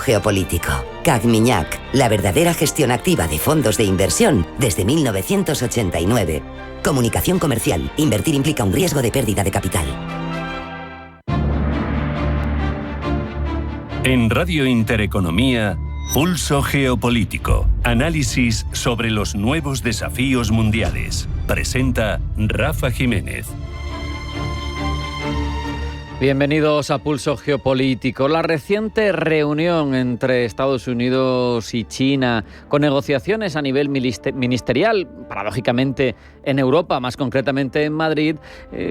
geopolítico. CAC-Miñac, la verdadera gestión activa de fondos de inversión desde 1989. Comunicación comercial. Invertir implica un riesgo de pérdida de capital. En Radio Intereconomía, Pulso Geopolítico. Análisis sobre los nuevos desafíos mundiales. Presenta Rafa Jiménez. Bienvenidos a Pulso Geopolítico. La reciente reunión entre Estados Unidos y China, con negociaciones a nivel ministerial, paradójicamente en Europa, más concretamente en Madrid,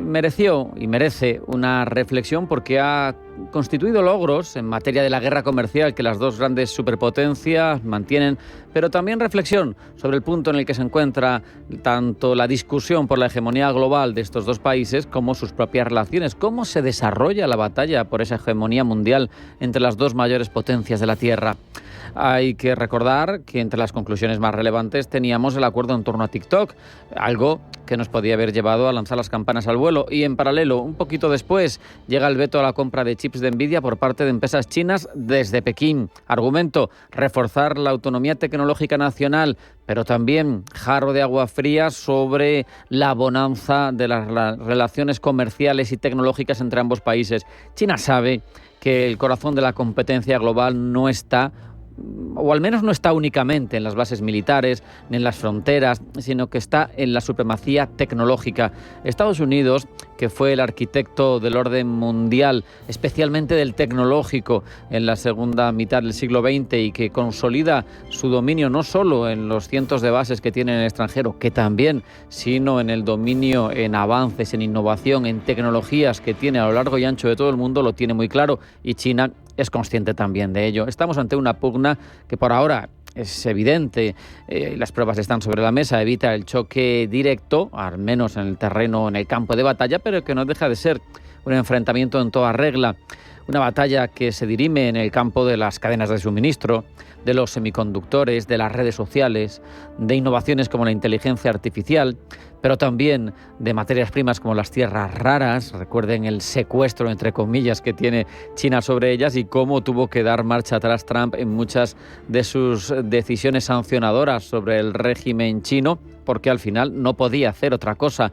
mereció y merece una reflexión porque ha constituido logros en materia de la guerra comercial que las dos grandes superpotencias mantienen, pero también reflexión sobre el punto en el que se encuentra tanto la discusión por la hegemonía global de estos dos países como sus propias relaciones, cómo se desarrolla la batalla por esa hegemonía mundial entre las dos mayores potencias de la Tierra. Hay que recordar que entre las conclusiones más relevantes teníamos el acuerdo en torno a TikTok, algo que nos podía haber llevado a lanzar las campanas al vuelo. Y en paralelo, un poquito después, llega el veto a la compra de chips de Nvidia por parte de empresas chinas desde Pekín. Argumento: reforzar la autonomía tecnológica nacional, pero también jarro de agua fría sobre la bonanza de las relaciones comerciales y tecnológicas entre ambos países. China sabe que el corazón de la competencia global no está, o al menos no está únicamente en las bases militares ni en las fronteras, sino que está en la supremacía tecnológica. Estados Unidos, que fue el arquitecto del orden mundial, especialmente del tecnológico, en la segunda mitad del siglo XX y que consolida su dominio no solo en los cientos de bases que tiene en el extranjero, que también, sino en el dominio en avances, en innovación, en tecnologías que tiene a lo largo y ancho de todo el mundo, lo tiene muy claro, y China es consciente también de ello. Estamos ante una pugna que por ahora es evidente, las pruebas están sobre la mesa, evita el choque directo, al menos en el terreno, en el campo de batalla, pero que no deja de ser un enfrentamiento en toda regla. Una batalla que se dirime en el campo de las cadenas de suministro, de los semiconductores, de las redes sociales, de innovaciones como la inteligencia artificial, pero también de materias primas como las tierras raras. Recuerden el secuestro, entre comillas, que tiene China sobre ellas y cómo tuvo que dar marcha atrás Trump en muchas de sus decisiones sancionadoras sobre el régimen chino, porque al final no podía hacer otra cosa.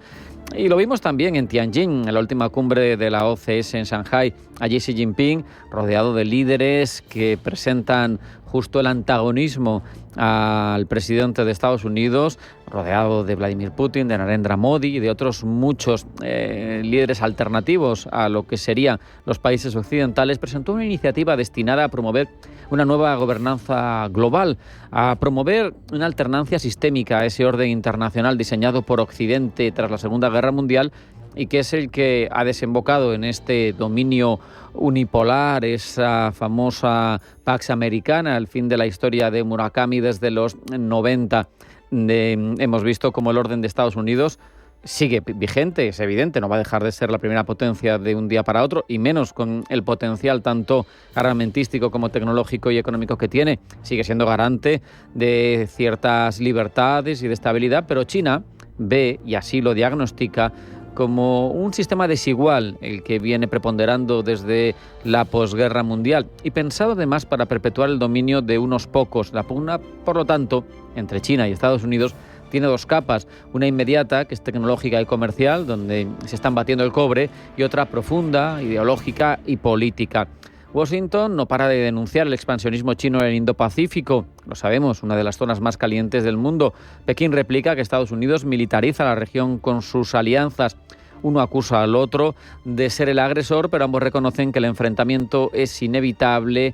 Y lo vimos también en Tianjin, en la última cumbre de la OCS en Shanghái. Allí Xi Jinping, rodeado de líderes que presentan justo el antagonismo al presidente de Estados Unidos, rodeado de Vladimir Putin, de Narendra Modi y de otros muchos líderes alternativos a lo que serían los países occidentales, presentó una iniciativa destinada a promover una nueva gobernanza global, a promover una alternancia sistémica a ese orden internacional diseñado por Occidente tras la Segunda Guerra Mundial y que es el que ha desembocado en este dominio unipolar, esa famosa Pax Americana, el fin de la historia de Murakami desde los 90. Hemos visto cómo el orden de Estados Unidos sigue vigente, es evidente, no va a dejar de ser la primera potencia de un día para otro, y menos con el potencial tanto armamentístico como tecnológico y económico que tiene. Sigue siendo garante de ciertas libertades y de estabilidad, pero China ve, y así lo diagnostica, como un sistema desigual el que viene preponderando desde la posguerra mundial y pensado además para perpetuar el dominio de unos pocos. La pugna, por lo tanto, entre China y Estados Unidos tiene dos capas, una inmediata, que es tecnológica y comercial, donde se están batiendo el cobre, y otra profunda, ideológica y política. Washington no para de denunciar el expansionismo chino en el Indo-Pacífico, lo sabemos, una de las zonas más calientes del mundo. Pekín replica que Estados Unidos militariza la región con sus alianzas. Uno acusa al otro de ser el agresor, pero ambos reconocen que el enfrentamiento es inevitable,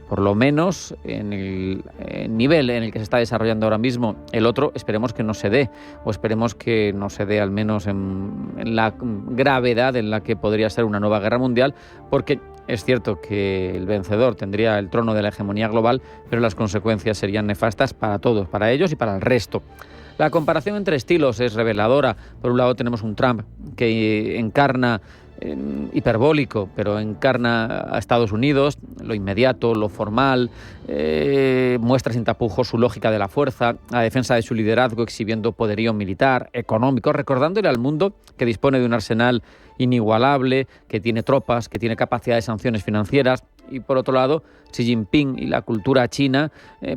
por lo menos en el nivel en el que se está desarrollando ahora mismo. El otro esperemos que no se dé, o esperemos que no se dé al menos en la gravedad en la que podría ser una nueva guerra mundial, porque es cierto que el vencedor tendría el trono de la hegemonía global, pero las consecuencias serían nefastas para todos, para ellos y para el resto. La comparación entre estilos es reveladora. Por un lado tenemos un Trump que encarna hiperbólico, pero encarna a Estados Unidos, lo inmediato, lo formal, muestra sin tapujos su lógica de la fuerza, la defensa de su liderazgo exhibiendo poderío militar, económico, recordándole al mundo que dispone de un arsenal inigualable, que tiene tropas, que tiene capacidad de sanciones financieras, y por otro lado Xi Jinping y la cultura china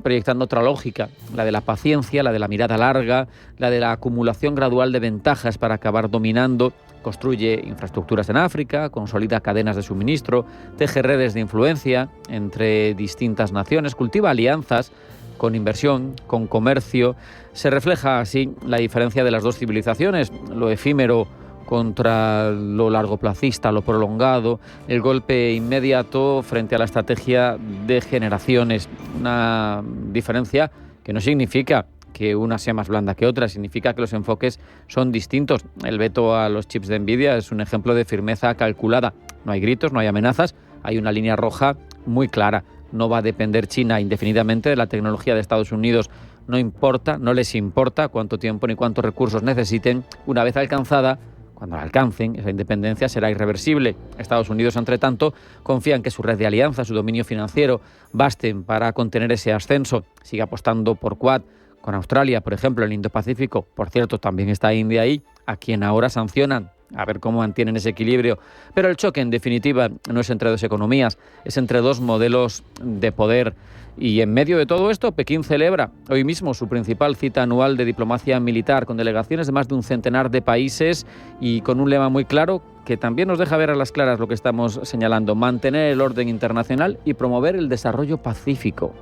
proyectando otra lógica, la de la paciencia, la de la mirada larga, la de la acumulación gradual de ventajas para acabar dominando. Construye infraestructuras en África, consolida cadenas de suministro, teje redes de influencia entre distintas naciones, cultiva alianzas con inversión, con comercio. Se refleja así la diferencia de las dos civilizaciones, lo efímero contra lo largoplacista, lo prolongado, el golpe inmediato frente a la estrategia de generaciones. Una diferencia que no significa que una sea más blanda que otra, significa que los enfoques son distintos. El veto a los chips de Nvidia es un ejemplo de firmeza calculada. No hay gritos, no hay amenazas, hay una línea roja muy clara. No va a depender China indefinidamente de la tecnología de Estados Unidos. No importa, no les importa cuánto tiempo ni cuántos recursos necesiten. Una vez alcanzada, cuando la alcancen, esa independencia será irreversible. Estados Unidos, entre tanto, confía en que su red de alianzas, su dominio financiero, basten para contener ese ascenso. Sigue apostando por Quad, con Australia, por ejemplo, en el Indo-Pacífico. Por cierto, también está India ahí, a quien ahora sancionan. A ver cómo mantienen ese equilibrio. Pero el choque, en definitiva, no es entre dos economías, es entre dos modelos de poder. Y en medio de todo esto, Pekín celebra hoy mismo su principal cita anual de diplomacia militar, con delegaciones de más de un centenar de países y con un lema muy claro que también nos deja ver a las claras lo que estamos señalando: mantener el orden internacional y promover el desarrollo pacífico.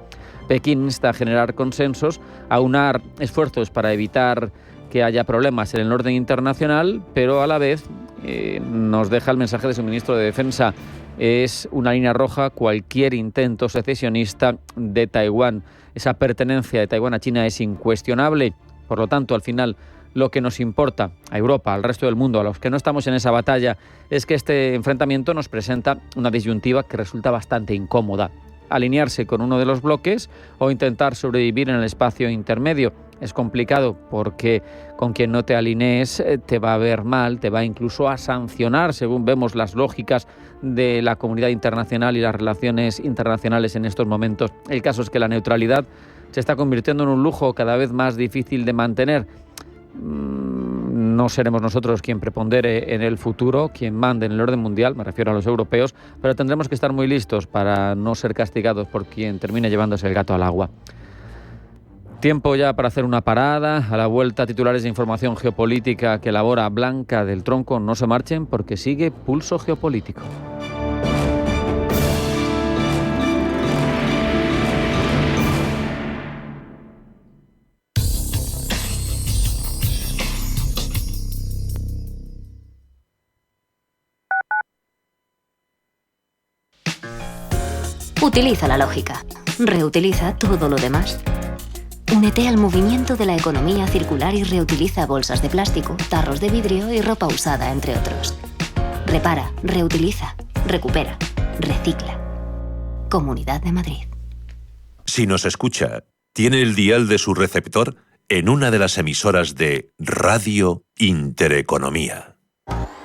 Pekín insta a generar consensos, a aunar esfuerzos para evitar que haya problemas en el orden internacional, pero a la vez nos deja el mensaje de su ministro de Defensa. Es una línea roja cualquier intento secesionista de Taiwán. Esa pertenencia de Taiwán a China es incuestionable. Por lo tanto, al final, lo que nos importa a Europa, al resto del mundo, a los que no estamos en esa batalla, es que este enfrentamiento nos presenta una disyuntiva que resulta bastante incómoda. Alinearse con uno de los bloques o intentar sobrevivir en el espacio intermedio. Es complicado porque con quien no te alinees te va a ver mal, te va incluso a sancionar, según vemos las lógicas de la comunidad internacional y las relaciones internacionales en estos momentos. El caso es que la neutralidad se está convirtiendo en un lujo cada vez más difícil de mantener. No seremos nosotros quien prepondere en el futuro, quien mande en el orden mundial, me refiero a los europeos, pero tendremos que estar muy listos para no ser castigados por quien termine llevándose el gato al agua. Tiempo ya para hacer una parada. A la vuelta, titulares de información geopolítica que elabora Blanca del Tronco. No se marchen porque sigue Pulso Geopolítico. Utiliza la lógica. Reutiliza todo lo demás. Únete al movimiento de la economía circular y reutiliza bolsas de plástico, tarros de vidrio y ropa usada, entre otros. Repara, reutiliza, recupera, recicla. Comunidad de Madrid. Si nos escucha, tiene el dial de su receptor en una de las emisoras de Radio Intereconomía.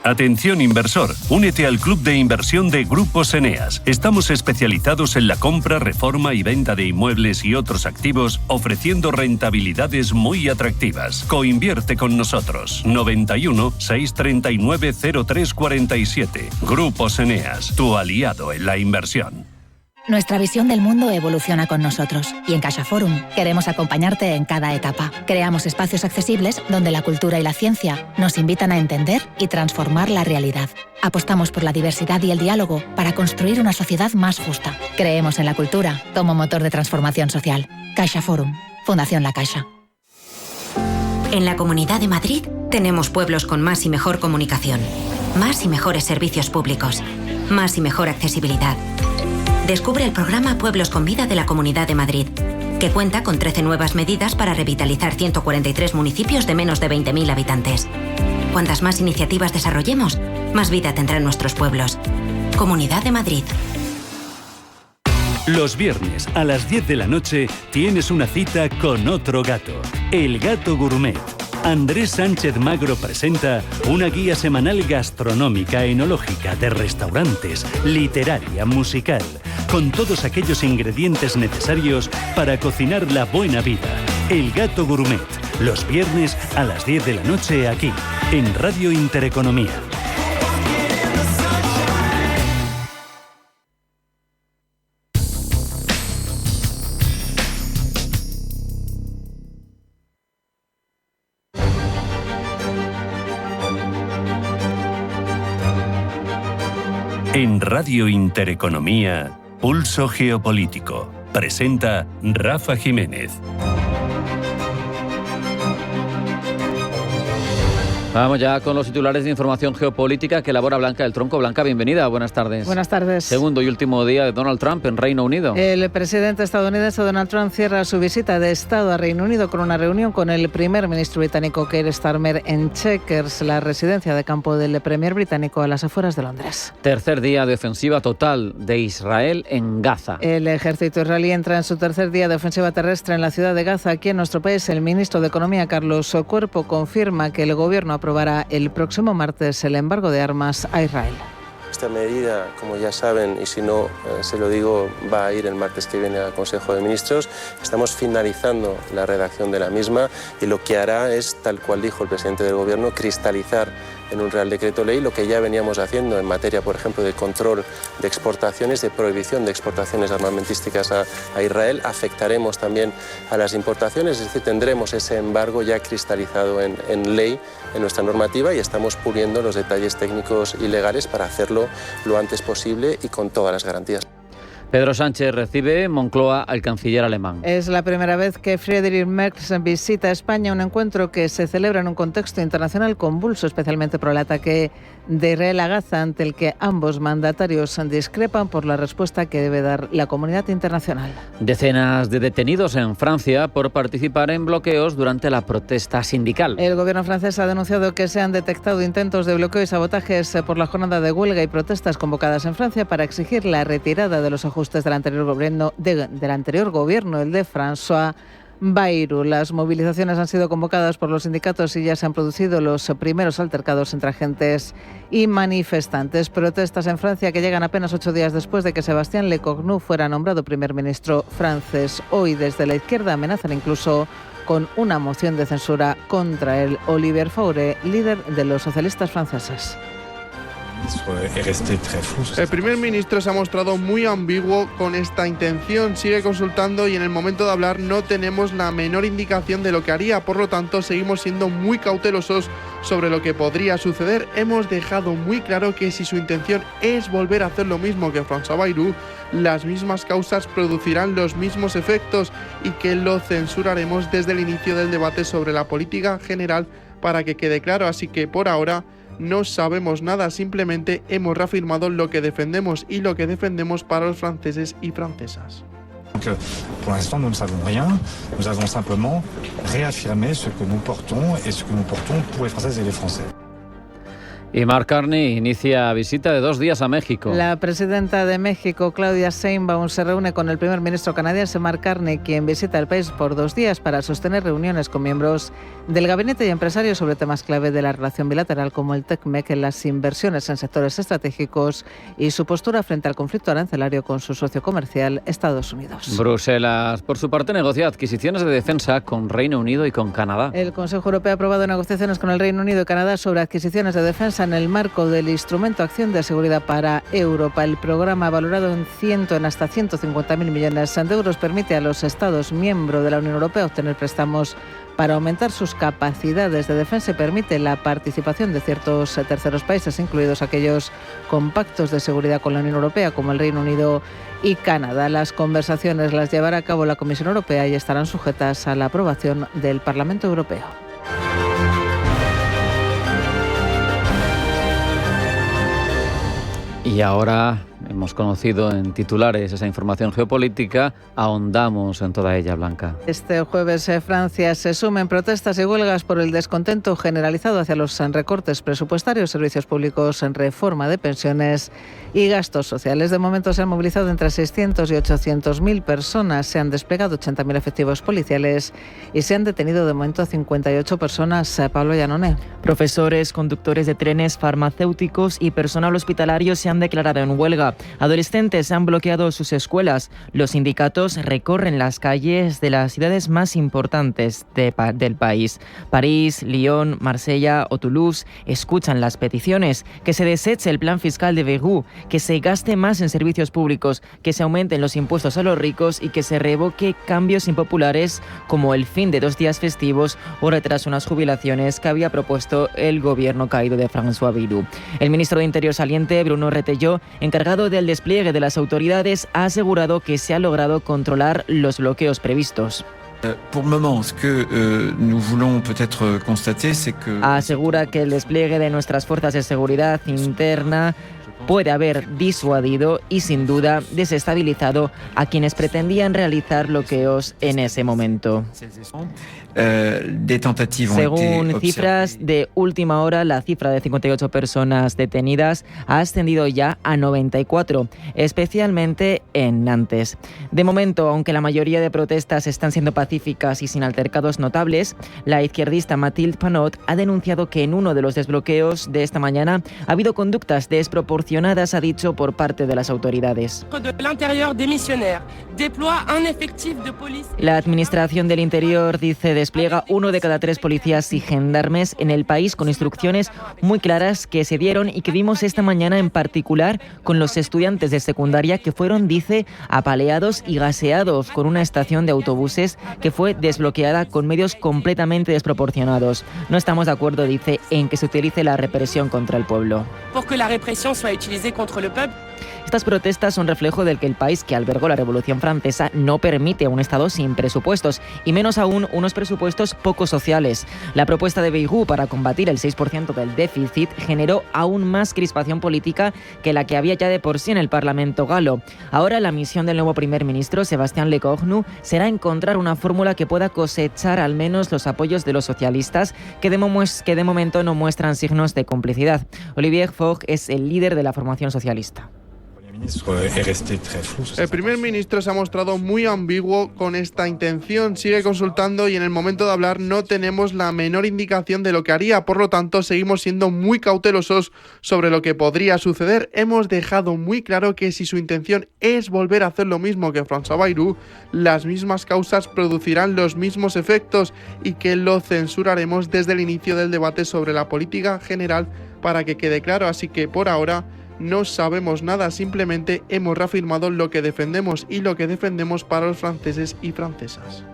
Atención inversor, únete al club de inversión de Grupos Eneas. Estamos especializados en la compra, reforma y venta de inmuebles y otros activos, ofreciendo rentabilidades muy atractivas. Coinvierte con nosotros. 91 639 0347. Grupos Eneas, tu aliado en la inversión. Nuestra visión del mundo evoluciona con nosotros y en CaixaForum queremos acompañarte en cada etapa. Creamos espacios accesibles donde la cultura y la ciencia nos invitan a entender y transformar la realidad. Apostamos por la diversidad y el diálogo para construir una sociedad más justa. Creemos en la cultura como motor de transformación social. CaixaForum, Fundación La Caixa. En la Comunidad de Madrid tenemos pueblos con más y mejor comunicación, más y mejores servicios públicos, más y mejor accesibilidad. Descubre el programa Pueblos con Vida de la Comunidad de Madrid, que cuenta con 13 nuevas medidas para revitalizar 143 municipios de menos de 20.000 habitantes. Cuantas más iniciativas desarrollemos, más vida tendrán nuestros pueblos. Comunidad de Madrid. Los viernes a las 10 de la noche tienes una cita con otro gato, el Gato Gourmet. Andrés Sánchez Magro presenta una guía semanal gastronómica, enológica, de restaurantes, literaria, musical, con todos aquellos ingredientes necesarios para cocinar la buena vida. El Gato Gourmet, los viernes a las 10 de la noche aquí, en Radio Intereconomía. En Radio Intereconomía, Pulso Geopolítico. Presenta Rafa Jiménez. Vamos ya con los titulares de información geopolítica que elabora Blanca del Tronco. Blanca, bienvenida, buenas tardes. Buenas tardes. Segundo y último día de Donald Trump en Reino Unido. El presidente estadounidense Donald Trump cierra su visita de Estado a Reino Unido con una reunión con el primer ministro británico Keir Starmer en Chequers, la residencia de campo del premier británico a las afueras de Londres. Tercer día de ofensiva total de Israel en Gaza. El ejército israelí entra en su tercer día de ofensiva terrestre en la ciudad de Gaza. Aquí en nuestro país, el ministro de Economía, Carlos Cuerpo, confirma que el gobierno aprobará el próximo martes el embargo de armas a Israel. Esta medida, como ya saben, y si no se lo digo, va a ir el martes que viene al Consejo de Ministros. Estamos finalizando la redacción de la misma y lo que hará es, tal cual dijo el presidente del Gobierno, cristalizar en un Real Decreto Ley lo que ya veníamos haciendo en materia, por ejemplo, de control de exportaciones, de prohibición de exportaciones armamentísticas a Israel. Afectaremos también a las importaciones, es decir, tendremos ese embargo ya cristalizado en ley, en nuestra normativa, y estamos puliendo los detalles técnicos y legales para hacerlo lo antes posible y con todas las garantías. Pedro Sánchez recibe en Moncloa al canciller alemán. Es la primera vez que Friedrich Merz visita España, un encuentro que se celebra en un contexto internacional convulso, especialmente por el ataque de Israel a Gaza, ante el que ambos mandatarios discrepan por la respuesta que debe dar la comunidad internacional. Decenas de detenidos en Francia por participar en bloqueos durante la protesta sindical. El gobierno francés ha denunciado que se han detectado intentos de bloqueo y sabotajes por la jornada de huelga y protestas convocadas en Francia para exigir la retirada de los ajustes del anterior gobierno, el de François Bayrou. Las movilizaciones han sido convocadas por los sindicatos y ya se han producido los primeros altercados entre agentes y manifestantes. Protestas en Francia que llegan apenas 8 días después de que Sébastien Lecornu fuera nombrado primer ministro francés. Hoy, desde la izquierda, amenazan incluso con una moción de censura contra él. Olivier Faure, líder de los socialistas franceses. El primer ministro se ha mostrado muy ambiguo con esta intención, sigue consultando y en el momento de hablar no tenemos la menor indicación de lo que haría, por lo tanto seguimos siendo muy cautelosos sobre lo que podría suceder. Hemos dejado muy claro que si su intención es volver a hacer lo mismo que François Bayrou, las mismas causas producirán los mismos efectos y que lo censuraremos desde el inicio del debate sobre la política general para que quede claro, así que por ahora no sabemos nada, simplemente hemos reafirmado lo que defendemos y lo que defendemos para los franceses y francesas. Pour l'instant, nous ne savons rien. Nous avons simplement réaffirmé ce que nous portons et ce que nous portons pour les Françaises et les Français. Y Mark Carney inicia visita de 2 días a México. La presidenta de México, Claudia Sheinbaum, se reúne con el primer ministro canadiense Mark Carney, quien visita el país por 2 días para sostener reuniones con miembros del gabinete y empresarios sobre temas clave de la relación bilateral como el TECMEC, las inversiones en sectores estratégicos y su postura frente al conflicto arancelario con su socio comercial Estados Unidos. Bruselas, por su parte, negocia adquisiciones de defensa con Reino Unido y con Canadá. El Consejo Europeo ha aprobado negociaciones con el Reino Unido y Canadá sobre adquisiciones de defensa en el marco del Instrumento Acción de Seguridad para Europa. El programa, valorado en hasta 150.000 millones de euros, permite a los Estados miembros de la Unión Europea obtener préstamos para aumentar sus capacidades de defensa y permite la participación de ciertos terceros países, incluidos aquellos con pactos de seguridad con la Unión Europea, como el Reino Unido y Canadá. Las conversaciones las llevará a cabo la Comisión Europea y estarán sujetas a la aprobación del Parlamento Europeo. Y ahora hemos conocido en titulares esa información geopolítica, ahondamos en toda ella, Blanca. Este jueves Francia se suma en protestas y huelgas por el descontento generalizado hacia los recortes presupuestarios, servicios públicos, en reforma de pensiones y gastos sociales. De momento se han movilizado entre 600 y 800.000 personas, se han desplegado 80.000 efectivos policiales y se han detenido de momento a 58 personas. Pablo Llanoné. Profesores, conductores de trenes, farmacéuticos y personal hospitalario se han declarado en huelga. Adolescentes han bloqueado sus escuelas. Los sindicatos recorren las calles de las ciudades más importantes del país. París, Lyon, Marsella o Toulouse escuchan las peticiones: que se deseche el plan fiscal de Bayrou, que se gaste más en servicios públicos, que se aumenten los impuestos a los ricos y que se revoque cambios impopulares como el fin de 2 días festivos o retraso en las jubilaciones que había propuesto el gobierno caído de François Bayrou. El ministro de Interior saliente, Bruno Retailleau, encargado del despliegue de las autoridades, ha asegurado que se ha logrado controlar los bloqueos previstos. Asegura que el despliegue de nuestras fuerzas de seguridad interna puede haber disuadido y sin duda desestabilizado a quienes pretendían realizar bloqueos en ese momento. Según cifras de última hora, la cifra de 58 personas detenidas ha ascendido ya a 94, especialmente en Nantes. De momento, aunque la mayoría de protestas están siendo pacíficas y sin altercados notables, la izquierdista Mathilde Panot ha denunciado que en uno de los desbloqueos de esta mañana ha habido conductas desproporcionadas, ha dicho, por parte de las autoridades. La Administración del Interior, dice, despliega 1 de cada 3 policías y gendarmes en el país, con instrucciones muy claras que se dieron y que vimos esta mañana, en particular con los estudiantes de secundaria que fueron, dice, apaleados y gaseados con una estación de autobuses que fue desbloqueada con medios completamente desproporcionados. No estamos de acuerdo, dice, en que se utilice la represión contra el pueblo. Estas protestas son reflejo del que el país que albergó la Revolución Francesa no permite un Estado sin presupuestos, y menos aún unos presupuestos poco sociales. La propuesta de Bayrou para combatir el 6% del déficit generó aún más crispación política que la que había ya de por sí en el Parlamento galo. Ahora la misión del nuevo primer ministro, Sébastien Lecornu, será encontrar una fórmula que pueda cosechar al menos los apoyos de los socialistas, que de momento no muestran signos de complicidad. Olivier Faure es el líder de la formación socialista. El primer ministro se ha mostrado muy ambiguo con esta intención. Sigue consultando y en el momento de hablar no tenemos la menor indicación de lo que haría. Por lo tanto, seguimos siendo muy cautelosos sobre lo que podría suceder. Hemos dejado muy claro que si su intención es volver a hacer lo mismo que François Bayrou, las mismas causas producirán los mismos efectos y que lo censuraremos desde el inicio del debate sobre la política general, para que quede claro. Así que por ahora no sabemos nada, simplemente hemos reafirmado lo que defendemos y lo que defendemos para los franceses y francesas.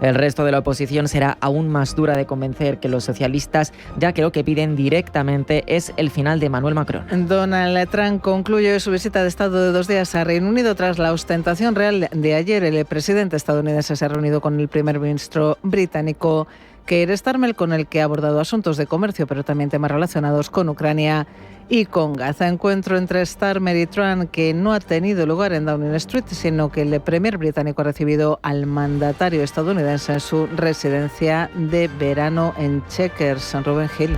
El resto de la oposición será aún más dura de convencer que los socialistas, ya que lo que piden directamente es el final de Emmanuel Macron. Donald Trump concluye su visita de Estado de 2 días a Reino Unido tras la ostentación real de ayer. El presidente estadounidense se ha reunido con el primer ministro británico Keir Starmer, con el que ha abordado asuntos de comercio, pero también temas relacionados con Ucrania y con Gaza. Encuentro entre Starmer y Trump que no ha tenido lugar en Downing Street, sino que el premier británico ha recibido al mandatario estadounidense en su residencia de verano en Chequers. Rubén Gil.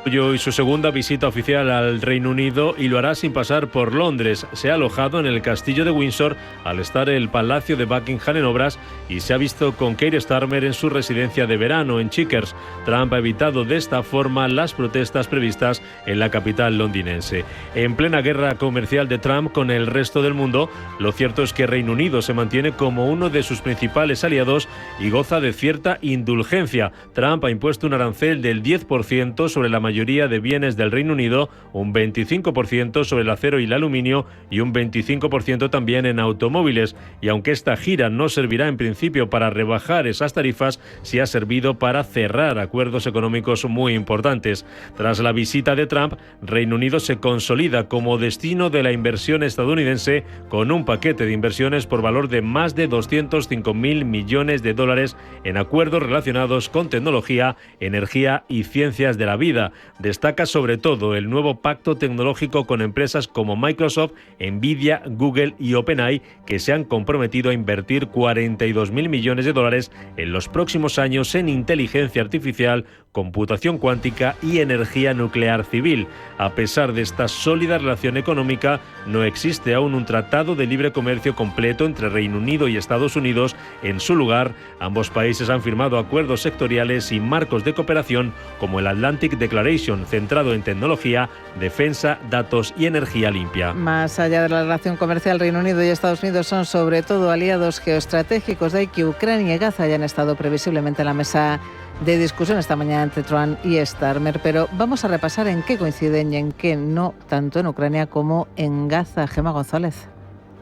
Y su segunda visita oficial al Reino Unido, y lo hará sin pasar por Londres. Se ha alojado en el castillo de Windsor al estar el Palacio de Buckingham en obras, y se ha visto con Keir Starmer en su residencia de verano en Chequers. Trump ha evitado de esta forma las protestas previstas en la capital londinense. En plena guerra comercial de Trump con el resto del mundo, lo cierto es que Reino Unido se mantiene como uno de sus principales aliados y goza de cierta indulgencia. Trump ha impuesto un arancel del 10% sobre la mayoría de bienes del Reino Unido, un 25% sobre el acero y el aluminio y un 25% también en automóviles. Y aunque esta gira no servirá en principio para rebajar esas tarifas, sí ha servido para cerrar acuerdos económicos muy importantes. Tras la visita de Trump, Reino Unido se consolida como destino de la inversión estadounidense, con un paquete de inversiones por valor de más de 205.000 millones de dólares en acuerdos relacionados con tecnología, energía y ciencias de la vida. Destaca sobre todo el nuevo pacto tecnológico con empresas como Microsoft, Nvidia, Google y OpenAI, que se han comprometido a invertir 42.000 millones de dólares en los próximos años en inteligencia artificial, computación cuántica y energía nuclear civil. A pesar de esta sólida relación económica, no existe aún un tratado de libre comercio completo entre Reino Unido y Estados Unidos. En su lugar, ambos países han firmado acuerdos sectoriales y marcos de cooperación como el Atlantic Declaration Innovation, centrado en tecnología, defensa, datos y energía limpia. Más allá de la relación comercial, Reino Unido y Estados Unidos son sobre todo aliados geoestratégicos, de ahí que Ucrania y Gaza hayan estado previsiblemente en la mesa de discusión esta mañana entre Trump y Starmer. Pero vamos a repasar en qué coinciden y en qué no, tanto en Ucrania como en Gaza. Gemma González.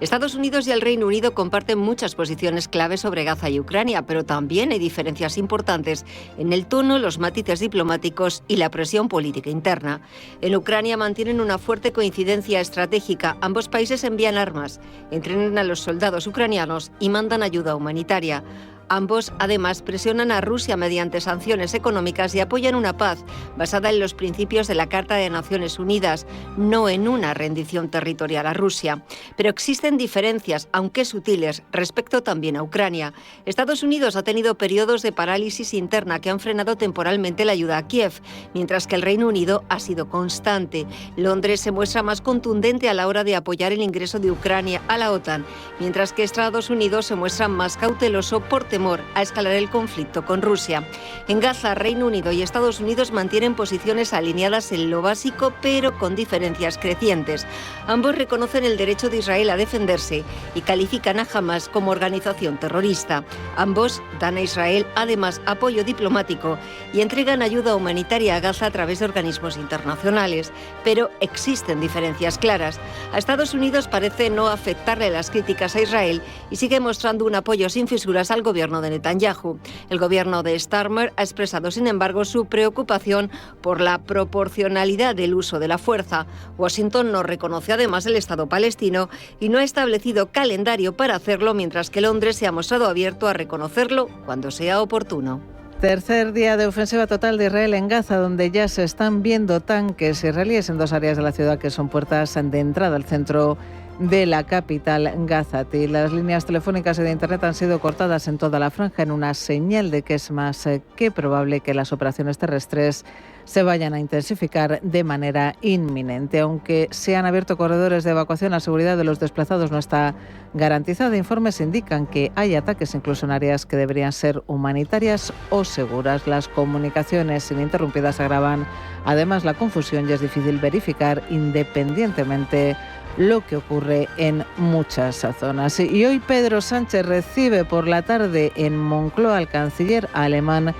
Estados Unidos y el Reino Unido comparten muchas posiciones clave sobre Gaza y Ucrania, pero también hay diferencias importantes en el tono, los matices diplomáticos y la presión política interna. En Ucrania mantienen una fuerte coincidencia estratégica. Ambos países envían armas, entrenan a los soldados ucranianos y mandan ayuda humanitaria. Ambos, además, presionan a Rusia mediante sanciones económicas y apoyan una paz basada en los principios de la Carta de Naciones Unidas, no en una rendición territorial a Rusia. Pero existen diferencias, aunque sutiles, respecto también a Ucrania. Estados Unidos ha tenido periodos de parálisis interna que han frenado temporalmente la ayuda a Kiev, mientras que el Reino Unido ha sido constante. Londres se muestra más contundente a la hora de apoyar el ingreso de Ucrania a la OTAN, mientras que Estados Unidos se muestra más cauteloso por temor a escalar el conflicto con Rusia. En Gaza, Reino Unido y Estados Unidos mantienen posiciones alineadas en lo básico, pero con diferencias crecientes. Ambos reconocen el derecho de Israel a defenderse y califican a Hamas como organización terrorista. Ambos dan a Israel, además, apoyo diplomático y entregan ayuda humanitaria a Gaza a través de organismos internacionales. Pero existen diferencias claras. A Estados Unidos parece no afectarle las críticas a Israel y sigue mostrando un apoyo sin fisuras al gobierno de Netanyahu. El gobierno de Starmer ha expresado, sin embargo, su preocupación por la proporcionalidad del uso de la fuerza. Washington no reconoce además el Estado palestino y no ha establecido calendario para hacerlo, mientras que Londres se ha mostrado abierto a reconocerlo cuando sea oportuno. Tercer día de ofensiva total de Israel en Gaza, donde ya se están viendo tanques israelíes en dos áreas de la ciudad que son puertas de entrada al centro de la capital gazatí. Las líneas telefónicas y de internet han sido cortadas en toda la franja en una señal de que es más que probable que las operaciones terrestres se vayan a intensificar de manera inminente. Aunque se han abierto corredores de evacuación, la seguridad de los desplazados no está garantizada. Informes indican que hay ataques incluso en áreas que deberían ser humanitarias o seguras. Las comunicaciones ininterrumpidas agravan además la confusión y es difícil verificar independientemente lo que ocurre en muchas zonas. Y hoy Pedro Sánchez recibe por la tarde en Moncloa al canciller alemán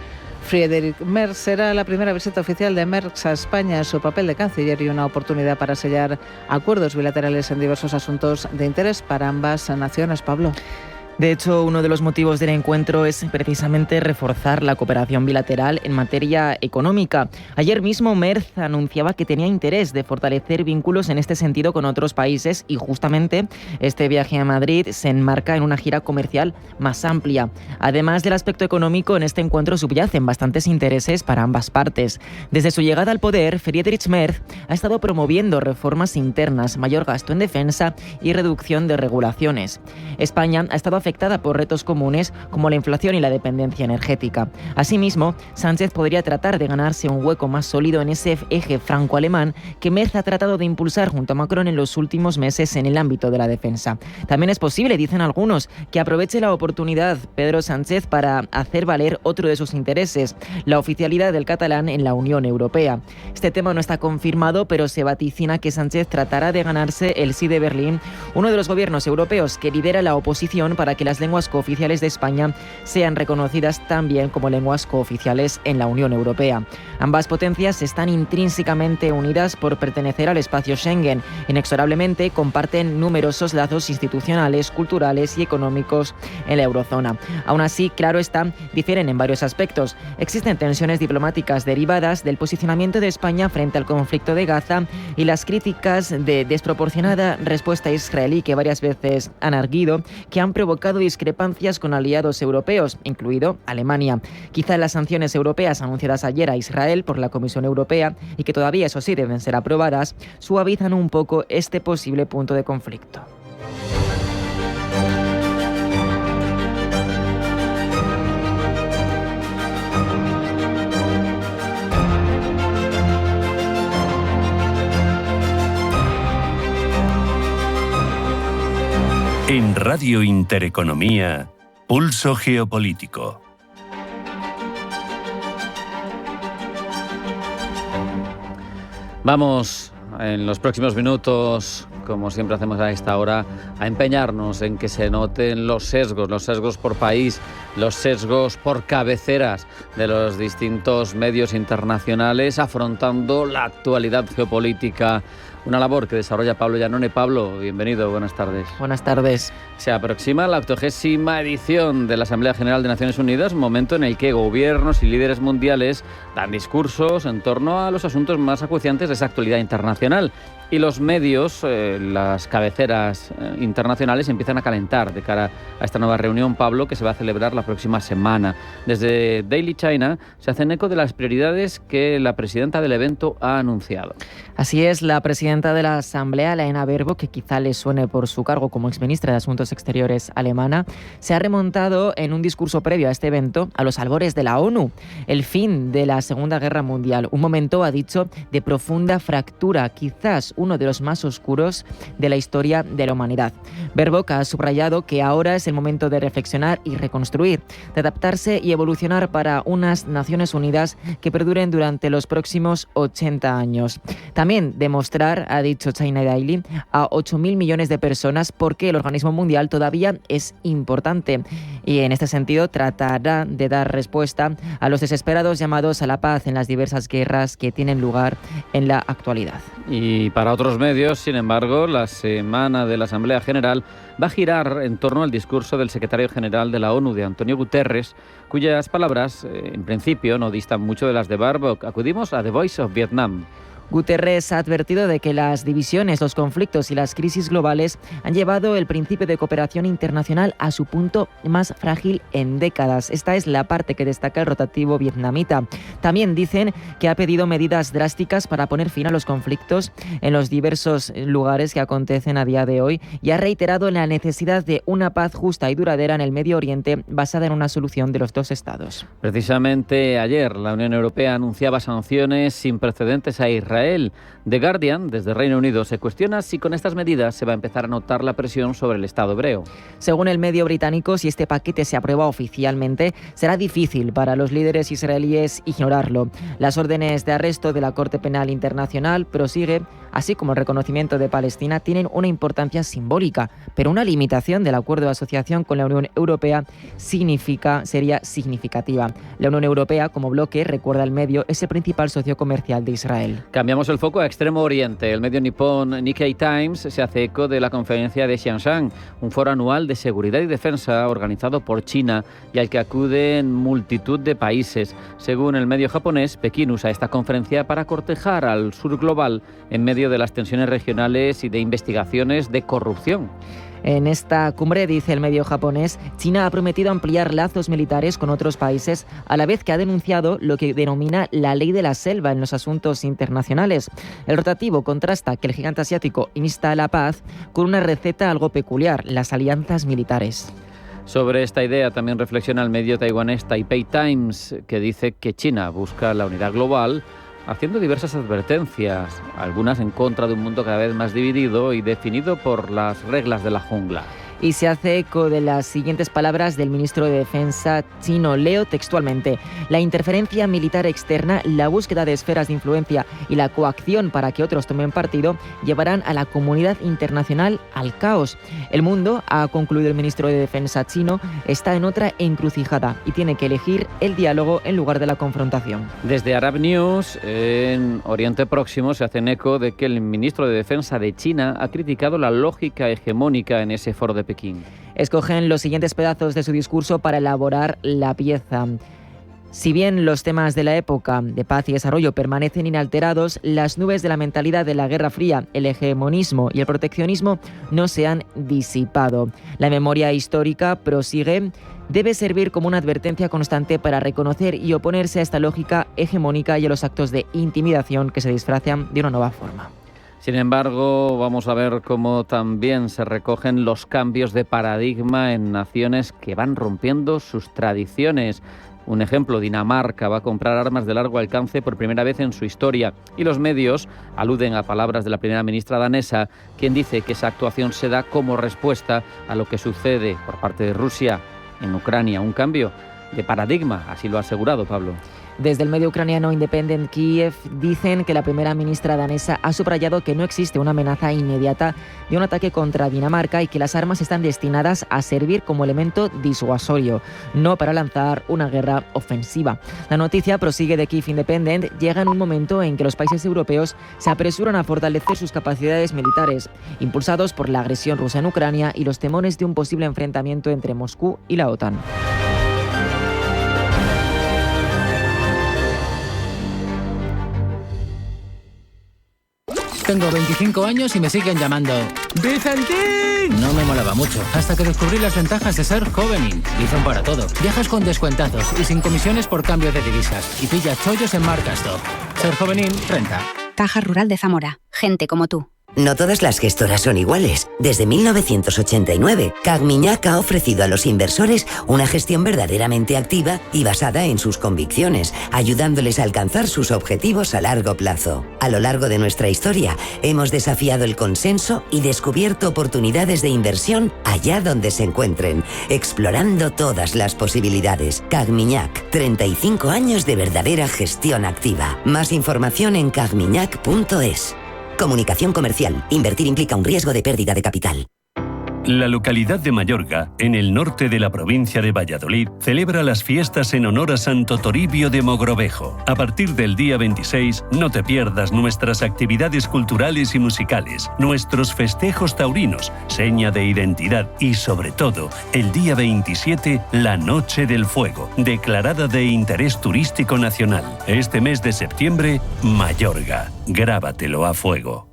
Friedrich Merz. Será la primera visita oficial de Merz a España en su papel de canciller y una oportunidad para sellar acuerdos bilaterales en diversos asuntos de interés para ambas naciones. Pablo. De hecho, uno de los motivos del encuentro es precisamente reforzar la cooperación bilateral en materia económica. Ayer mismo Merz anunciaba que tenía interés de fortalecer vínculos en este sentido con otros países y justamente este viaje a Madrid se enmarca en una gira comercial más amplia. Además del aspecto económico, en este encuentro subyacen bastantes intereses para ambas partes. Desde su llegada al poder, Friedrich Merz ha estado promoviendo reformas internas, mayor gasto en defensa y reducción de regulaciones. España ha estado afectada por retos comunes como la inflación y la dependencia energética. Asimismo, Sánchez podría tratar de ganarse un hueco más sólido en ese eje franco-alemán que Merz ha tratado de impulsar junto a Macron en los últimos meses en el ámbito de la defensa. También es posible, dicen algunos, que aproveche la oportunidad Pedro Sánchez para hacer valer otro de sus intereses, la oficialidad del catalán en la Unión Europea. Este tema no está confirmado, pero se vaticina que Sánchez tratará de ganarse el sí de Berlín, uno de los gobiernos europeos que lidera la oposición para que las lenguas cooficiales de España sean reconocidas también como lenguas cooficiales en la Unión Europea. Ambas potencias están intrínsecamente unidas por pertenecer al espacio Schengen. Inexorablemente comparten numerosos lazos institucionales, culturales y económicos en la eurozona. Aún así, claro está, difieren en varios aspectos. Existen tensiones diplomáticas derivadas del posicionamiento de España frente al conflicto de Gaza y las críticas de desproporcionada respuesta israelí que varias veces han arguido, que han provocado discrepancias con aliados europeos, incluido Alemania. Quizá las sanciones europeas anunciadas ayer a Israel por la Comisión Europea y que todavía, eso sí, deben ser aprobadas, suavizan un poco este posible punto de conflicto. En Radio Intereconomía, Pulso Geopolítico. Vamos en los próximos minutos, como siempre hacemos a esta hora, a empeñarnos en que se noten los sesgos por país, los sesgos por cabeceras de los distintos medios internacionales, afrontando la actualidad geopolítica. Una labor que desarrolla Pablo Llanone. Pablo, bienvenido, buenas tardes. Buenas tardes. Se aproxima la 80ª edición de la Asamblea General de Naciones Unidas, momento en el que gobiernos y líderes mundiales dan discursos en torno a los asuntos más acuciantes de esa actualidad internacional. Y los medios, las cabeceras internacionales, empiezan a calentar de cara a esta nueva reunión, Pablo, que se va a celebrar la próxima semana. Desde Daily China se hacen eco de las prioridades que la presidenta del evento ha anunciado. Así es, la presidenta de la Asamblea, Lena Baerbock, que quizá le suene por su cargo como exministra de Asuntos Exteriores alemana, se ha remontado en un discurso previo a este evento a los albores de la ONU, el fin de la Segunda Guerra Mundial, un momento, ha dicho, de profunda fractura, quizás uno de los más oscuros de la historia de la humanidad. Baerbock ha subrayado que ahora es el momento de reflexionar y reconstruir, de adaptarse y evolucionar para unas Naciones Unidas que perduren durante los próximos 80 años. También demostrar, ha dicho China Daily, a 8.000 millones de personas por qué el organismo mundial todavía es importante. Y en este sentido tratará de dar respuesta a los desesperados llamados a la paz en las diversas guerras que tienen lugar en la actualidad. Y para otros medios, sin embargo, la semana de la Asamblea General va a girar en torno al discurso del secretario general de la ONU, de Antonio Guterres, cuyas palabras, en principio, no distan mucho de las de Baerbock. Acudimos a The Voice of Vietnam. Guterres ha advertido de que las divisiones, los conflictos y las crisis globales han llevado el principio de cooperación internacional a su punto más frágil en décadas. Esta es la parte que destaca el rotativo vietnamita. También dicen que ha pedido medidas drásticas para poner fin a los conflictos en los diversos lugares que acontecen a día de hoy y ha reiterado la necesidad de una paz justa y duradera en el Medio Oriente basada en una solución de los dos estados. Precisamente ayer la Unión Europea anunciaba sanciones sin precedentes a Israel. The Guardian, desde Reino Unido, se cuestiona si con estas medidas se va a empezar a notar la presión sobre el Estado hebreo. Según el medio británico, si este paquete se aprueba oficialmente, será difícil para los líderes israelíes ignorarlo. Las órdenes de arresto de la Corte Penal Internacional prosigue, así como el reconocimiento de Palestina, tienen una importancia simbólica, pero una limitación del acuerdo de asociación con la Unión Europea sería significativa. La Unión Europea, como bloque, recuerda el medio, es el principal socio comercial de Israel. Cambiamos el foco a Extremo Oriente. El medio nipón Nikkei Times se hace eco de la conferencia de Xiangshan, un foro anual de seguridad y defensa organizado por China y al que acuden multitud de países. Según el medio japonés, Pekín usa esta conferencia para cortejar al sur global en medio de las tensiones regionales y de investigaciones de corrupción. En esta cumbre, dice el medio japonés, China ha prometido ampliar lazos militares con otros países, a la vez que ha denunciado lo que denomina la ley de la selva en los asuntos internacionales. El rotativo contrasta que el gigante asiático insta a la paz con una receta algo peculiar, las alianzas militares. Sobre esta idea también reflexiona el medio taiwanés Taipei Times, que dice que China busca la unidad global, haciendo diversas advertencias, algunas en contra de un mundo cada vez más dividido y definido por las reglas de la jungla. Y se hace eco de las siguientes palabras del ministro de Defensa chino. Leo textualmente: la interferencia militar externa, la búsqueda de esferas de influencia y la coacción para que otros tomen partido llevarán a la comunidad internacional al caos. El mundo, ha concluido el ministro de Defensa chino, está en otra encrucijada y tiene que elegir el diálogo en lugar de la confrontación. Desde Arab News, en Oriente Próximo, se hacen eco de que el ministro de Defensa de China ha criticado la lógica hegemónica en ese foro de Pekín. Escogen los siguientes pedazos de su discurso para elaborar la pieza. Si bien los temas de la época de paz y desarrollo permanecen inalterados, las nubes de la mentalidad de la Guerra Fría, el hegemonismo y el proteccionismo no se han disipado. La memoria histórica, prosigue, debe servir como una advertencia constante para reconocer y oponerse a esta lógica hegemónica y a los actos de intimidación que se disfrazan de una nueva forma. Sin embargo, vamos a ver cómo también se recogen los cambios de paradigma en naciones que van rompiendo sus tradiciones. Un ejemplo, Dinamarca va a comprar armas de largo alcance por primera vez en su historia y los medios aluden a palabras de la primera ministra danesa, quien dice que esa actuación se da como respuesta a lo que sucede por parte de Rusia en Ucrania, un cambio de paradigma, así lo ha asegurado Pablo. Desde el medio ucraniano Independent Kiev dicen que la primera ministra danesa ha subrayado que no existe una amenaza inmediata de un ataque contra Dinamarca y que las armas están destinadas a servir como elemento disuasorio, no para lanzar una guerra ofensiva. La noticia, prosigue de Kiev Independent, llega en un momento en que los países europeos se apresuran a fortalecer sus capacidades militares, impulsados por la agresión rusa en Ucrania y los temores de un posible enfrentamiento entre Moscú y la OTAN. Tengo 25 años y me siguen llamando ¡Vicentín! No me molaba mucho, hasta que descubrí las ventajas de ser Jovenin. Bizum para todo. Viajas con descuentazos y sin comisiones por cambio de divisas. Y pillas chollos en Marcasto. Ser Jovenin renta. Caja Rural de Zamora. Gente como tú. No todas las gestoras son iguales. Desde 1989, Cagmiñac ha ofrecido a los inversores una gestión verdaderamente activa y basada en sus convicciones, ayudándoles a alcanzar sus objetivos a largo plazo. A lo largo de nuestra historia, hemos desafiado el consenso y descubierto oportunidades de inversión allá donde se encuentren, explorando todas las posibilidades. Cagmiñac, 35 años de verdadera gestión activa. Más información en cagmiñac.es. Comunicación comercial. Invertir implica un riesgo de pérdida de capital. La localidad de Mayorga, en el norte de la provincia de Valladolid, celebra las fiestas en honor a Santo Toribio de Mogrovejo. A partir del día 26, no te pierdas nuestras actividades culturales y musicales, nuestros festejos taurinos, seña de identidad y, sobre todo, el día 27, la Noche del Fuego, declarada de interés turístico nacional. Este mes de septiembre, Mayorga. Grábatelo a fuego.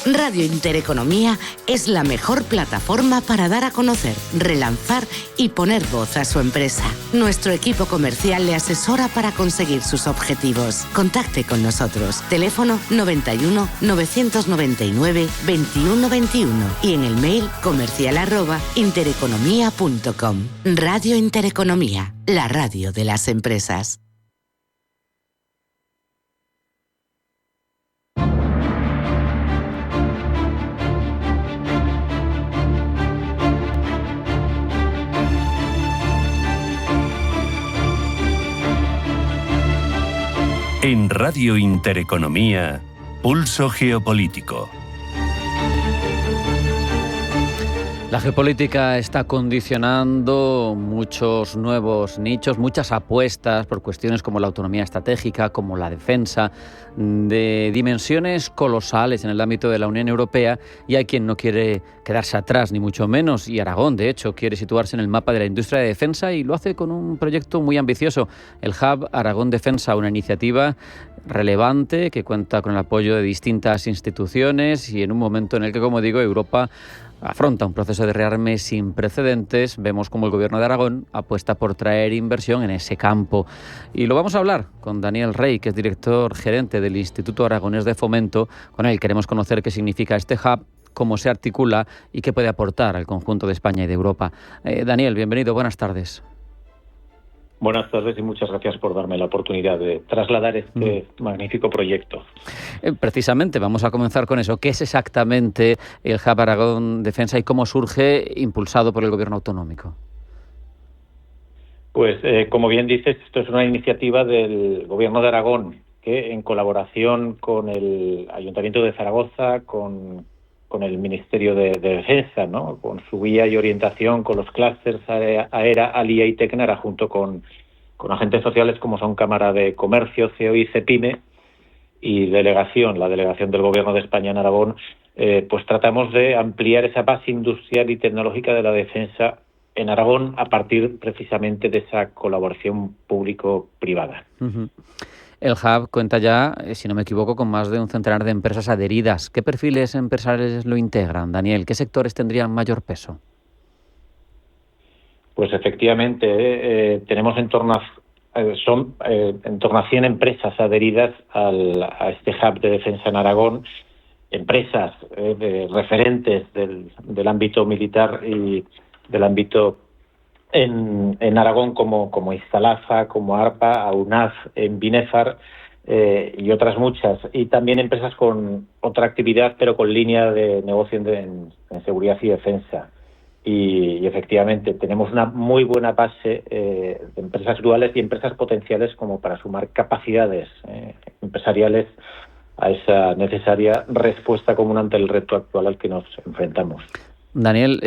Radio Intereconomía es la mejor plataforma para dar a conocer, relanzar y poner voz a su empresa. Nuestro equipo comercial le asesora para conseguir sus objetivos. Contacte con nosotros. Teléfono 91 999 21 21 y en el mail comercial@intereconomia.com. Radio Intereconomía, la radio de las empresas. En Radio Intereconomía, Pulso Geopolítico. La geopolítica está condicionando muchos nuevos nichos, muchas apuestas por cuestiones como la autonomía estratégica, como la defensa, de dimensiones colosales en el ámbito de la Unión Europea, y hay quien no quiere quedarse atrás, ni mucho menos, y Aragón, de hecho, quiere situarse en el mapa de la industria de defensa y lo hace con un proyecto muy ambicioso, el Hub Aragón Defensa, una iniciativa relevante que cuenta con el apoyo de distintas instituciones y en un momento en el que, como digo, Europa afronta un proceso de rearme sin precedentes. Vemos cómo el Gobierno de Aragón apuesta por traer inversión en ese campo. Y lo vamos a hablar con Daniel Rey, que es director gerente del Instituto Aragonés de Fomento. Con él queremos conocer qué significa este hub, cómo se articula y qué puede aportar al conjunto de España y de Europa. Daniel, bienvenido, buenas tardes. Buenas tardes y muchas gracias por darme la oportunidad de trasladar este magnífico proyecto. Precisamente, vamos a comenzar con eso. ¿Qué es exactamente el Hub Aragón Defensa y cómo surge, impulsado por el Gobierno autonómico? Pues, como bien dices, esto es una iniciativa del Gobierno de Aragón que, en colaboración con el Ayuntamiento de Zaragoza, con el Ministerio de Defensa, ¿no?, con su guía y orientación, con los clústeres AERA, ALIA y Tecnara, junto con agentes sociales como son Cámara de Comercio, CEO y CEPIME, y la delegación del Gobierno de España en Aragón, pues tratamos de ampliar esa base industrial y tecnológica de la defensa en Aragón a partir precisamente de esa colaboración público-privada. Uh-huh. El Hub cuenta ya, si no me equivoco, con más de un centenar de empresas adheridas. ¿Qué perfiles empresariales lo integran, Daniel? ¿Qué sectores tendrían mayor peso? Pues efectivamente, tenemos en torno a 100 empresas adheridas a este Hub de defensa en Aragón, empresas referentes del ámbito militar y del ámbito en Aragón como Instalafa, como ARPA, AUNAF, en Binefar y otras muchas. Y también empresas con otra actividad, pero con línea de negocio en seguridad y defensa. y efectivamente tenemos una muy buena base de empresas duales y empresas potenciales como para sumar capacidades empresariales a esa necesaria respuesta común ante el reto actual al que nos enfrentamos. Daniel,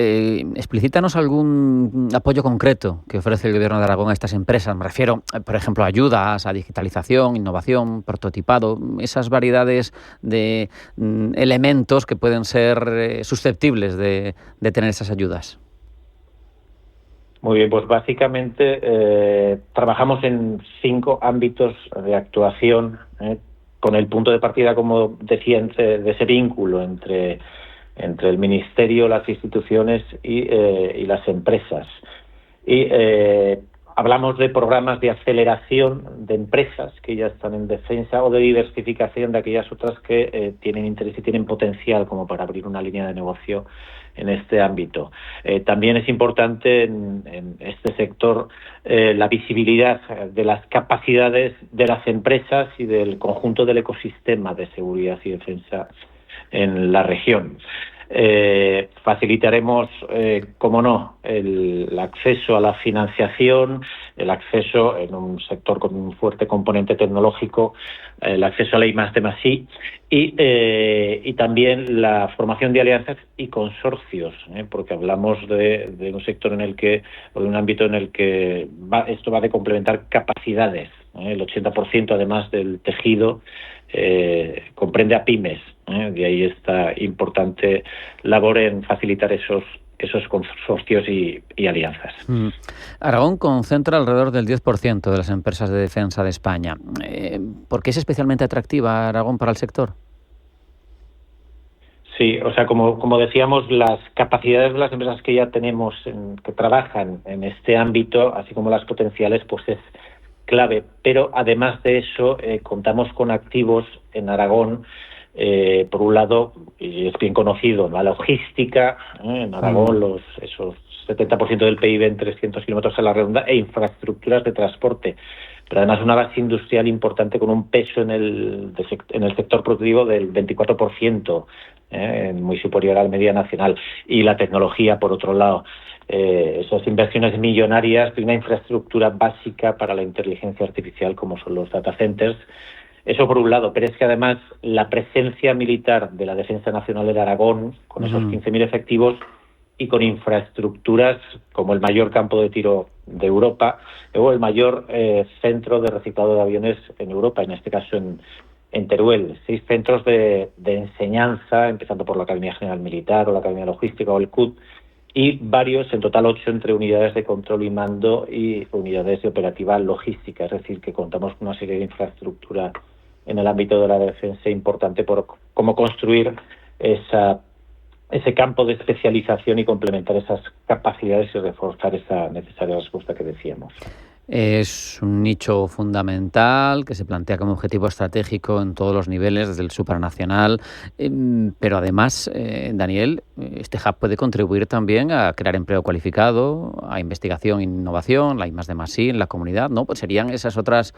explícitanos algún apoyo concreto que ofrece el Gobierno de Aragón a estas empresas. Me refiero, por ejemplo, a ayudas a digitalización, innovación, prototipado, esas variedades de elementos que pueden ser susceptibles de tener esas ayudas. Muy bien, pues básicamente trabajamos en 5 ámbitos de actuación, con el punto de partida, como decía, de ese vínculo entre el Ministerio, las instituciones y las empresas. Y hablamos de programas de aceleración de empresas que ya están en defensa o de diversificación de aquellas otras que tienen interés y tienen potencial como para abrir una línea de negocio en este ámbito. También es importante en este sector la visibilidad de las capacidades de las empresas y del conjunto del ecosistema de seguridad y defensa en la región. Facilitaremos, como no, el acceso a la financiación, el acceso en un sector con un fuerte componente tecnológico, el acceso a la I+D+I y también la formación de alianzas y consorcios, porque hablamos de un sector en el que, o de un ámbito en el que esto va de complementar capacidades. El 80% además del tejido comprende a pymes. De ahí esta importante labor en facilitar esos consorcios y alianzas. Aragón concentra alrededor del 10% de las empresas de defensa de España. ¿Por qué es especialmente atractiva Aragón para el sector? Sí, o sea, como decíamos, las capacidades de las empresas que ya tenemos, que trabajan en este ámbito, así como las potenciales, pues es clave. Pero además de eso, contamos con activos en Aragón. Por un lado, y es bien conocido, la logística, en Aragón esos 70% del PIB en 300 kilómetros a la redonda e infraestructuras de transporte, pero además una base industrial importante con un peso en el sector productivo del 24%, muy superior al media nacional, y la tecnología, por otro lado. Esas inversiones millonarias de una infraestructura básica para la inteligencia artificial como son los data centers. Eso por un lado, pero es que además la presencia militar de la Defensa Nacional de Aragón, con esos 15.000 efectivos y con infraestructuras como el mayor campo de tiro de Europa o el mayor centro de reciclado de aviones en Europa, en este caso en Teruel. 6 centros de enseñanza, empezando por la Academia General Militar o la Academia Logística o el CUT, y varios, en total 8, entre unidades de control y mando y unidades de operativa logística, es decir, que contamos con una serie de infraestructura en el ámbito de la defensa importante por cómo construir ese campo de especialización y complementar esas capacidades y reforzar esa necesaria respuesta que decíamos. Es un nicho fundamental que se plantea como objetivo estratégico en todos los niveles, desde el supranacional, pero además, Daniel, este hub puede contribuir también a crear empleo cualificado, a investigación e innovación, la I+D+I en la comunidad, ¿no? Pues serían esas otras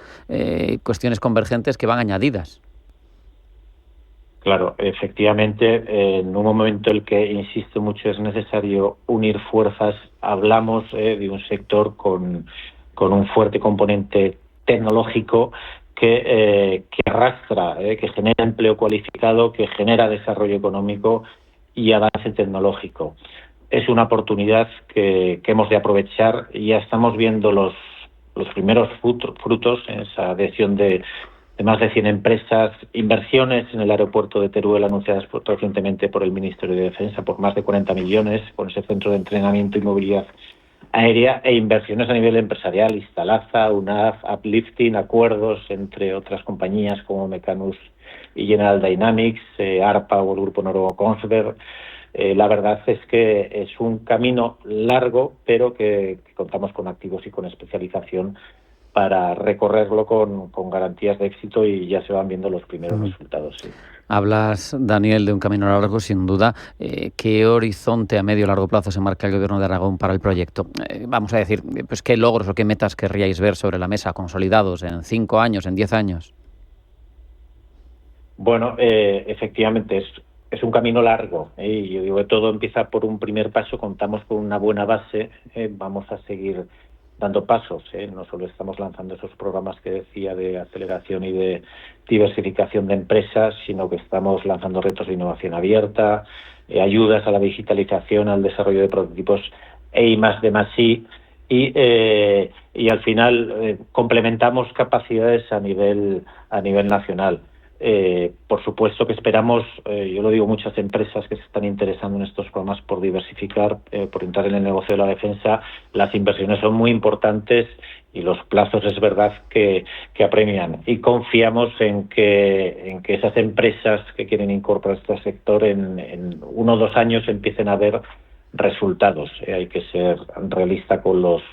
cuestiones convergentes que van añadidas. Claro, efectivamente, en un momento en el que, insisto mucho, es necesario unir fuerzas, hablamos de un sector con un fuerte componente tecnológico que arrastra, que genera empleo cualificado, que genera desarrollo económico y avance tecnológico. Es una oportunidad que hemos de aprovechar y ya estamos viendo los primeros frutos en esa adhesión de más de 100 empresas, inversiones en el aeropuerto de Teruel anunciadas recientemente por el Ministerio de Defensa por más de 40 millones, con ese centro de entrenamiento y movilidad aérea, e inversiones a nivel empresarial, Instalaza, UNAF, Uplifting, acuerdos entre otras compañías como Mecanus y General Dynamics, ARPA o el grupo noruego Kongsberg. La verdad es que es un camino largo, pero que contamos con activos y con especialización para recorrerlo con garantías de éxito, y ya se van viendo los primeros resultados. Sí. Hablas, Daniel, de un camino largo, sin duda. ¿Qué horizonte a medio y largo plazo se marca el Gobierno de Aragón para el proyecto? Vamos a decir, pues, ¿qué logros o qué metas querríais ver sobre la mesa consolidados en 5 años, en 10 años? Bueno, efectivamente es un camino largo, y yo digo que todo empieza por un primer paso. Contamos con una buena base, vamos a seguir dando pasos, no solo estamos lanzando esos programas que decía de aceleración y de diversificación de empresas, sino que estamos lanzando retos de innovación abierta, ayudas a la digitalización, al desarrollo de prototipos I+D+I, y al final complementamos capacidades a nivel nacional. Por supuesto que esperamos, yo lo digo, muchas empresas que se están interesando en estos programas por diversificar, por entrar en el negocio de la defensa. Las inversiones son muy importantes y los plazos es verdad que apremian, y confiamos en que esas empresas que quieren incorporar este sector en 1 o 2 años empiecen a ver resultados. Hay que ser realista con los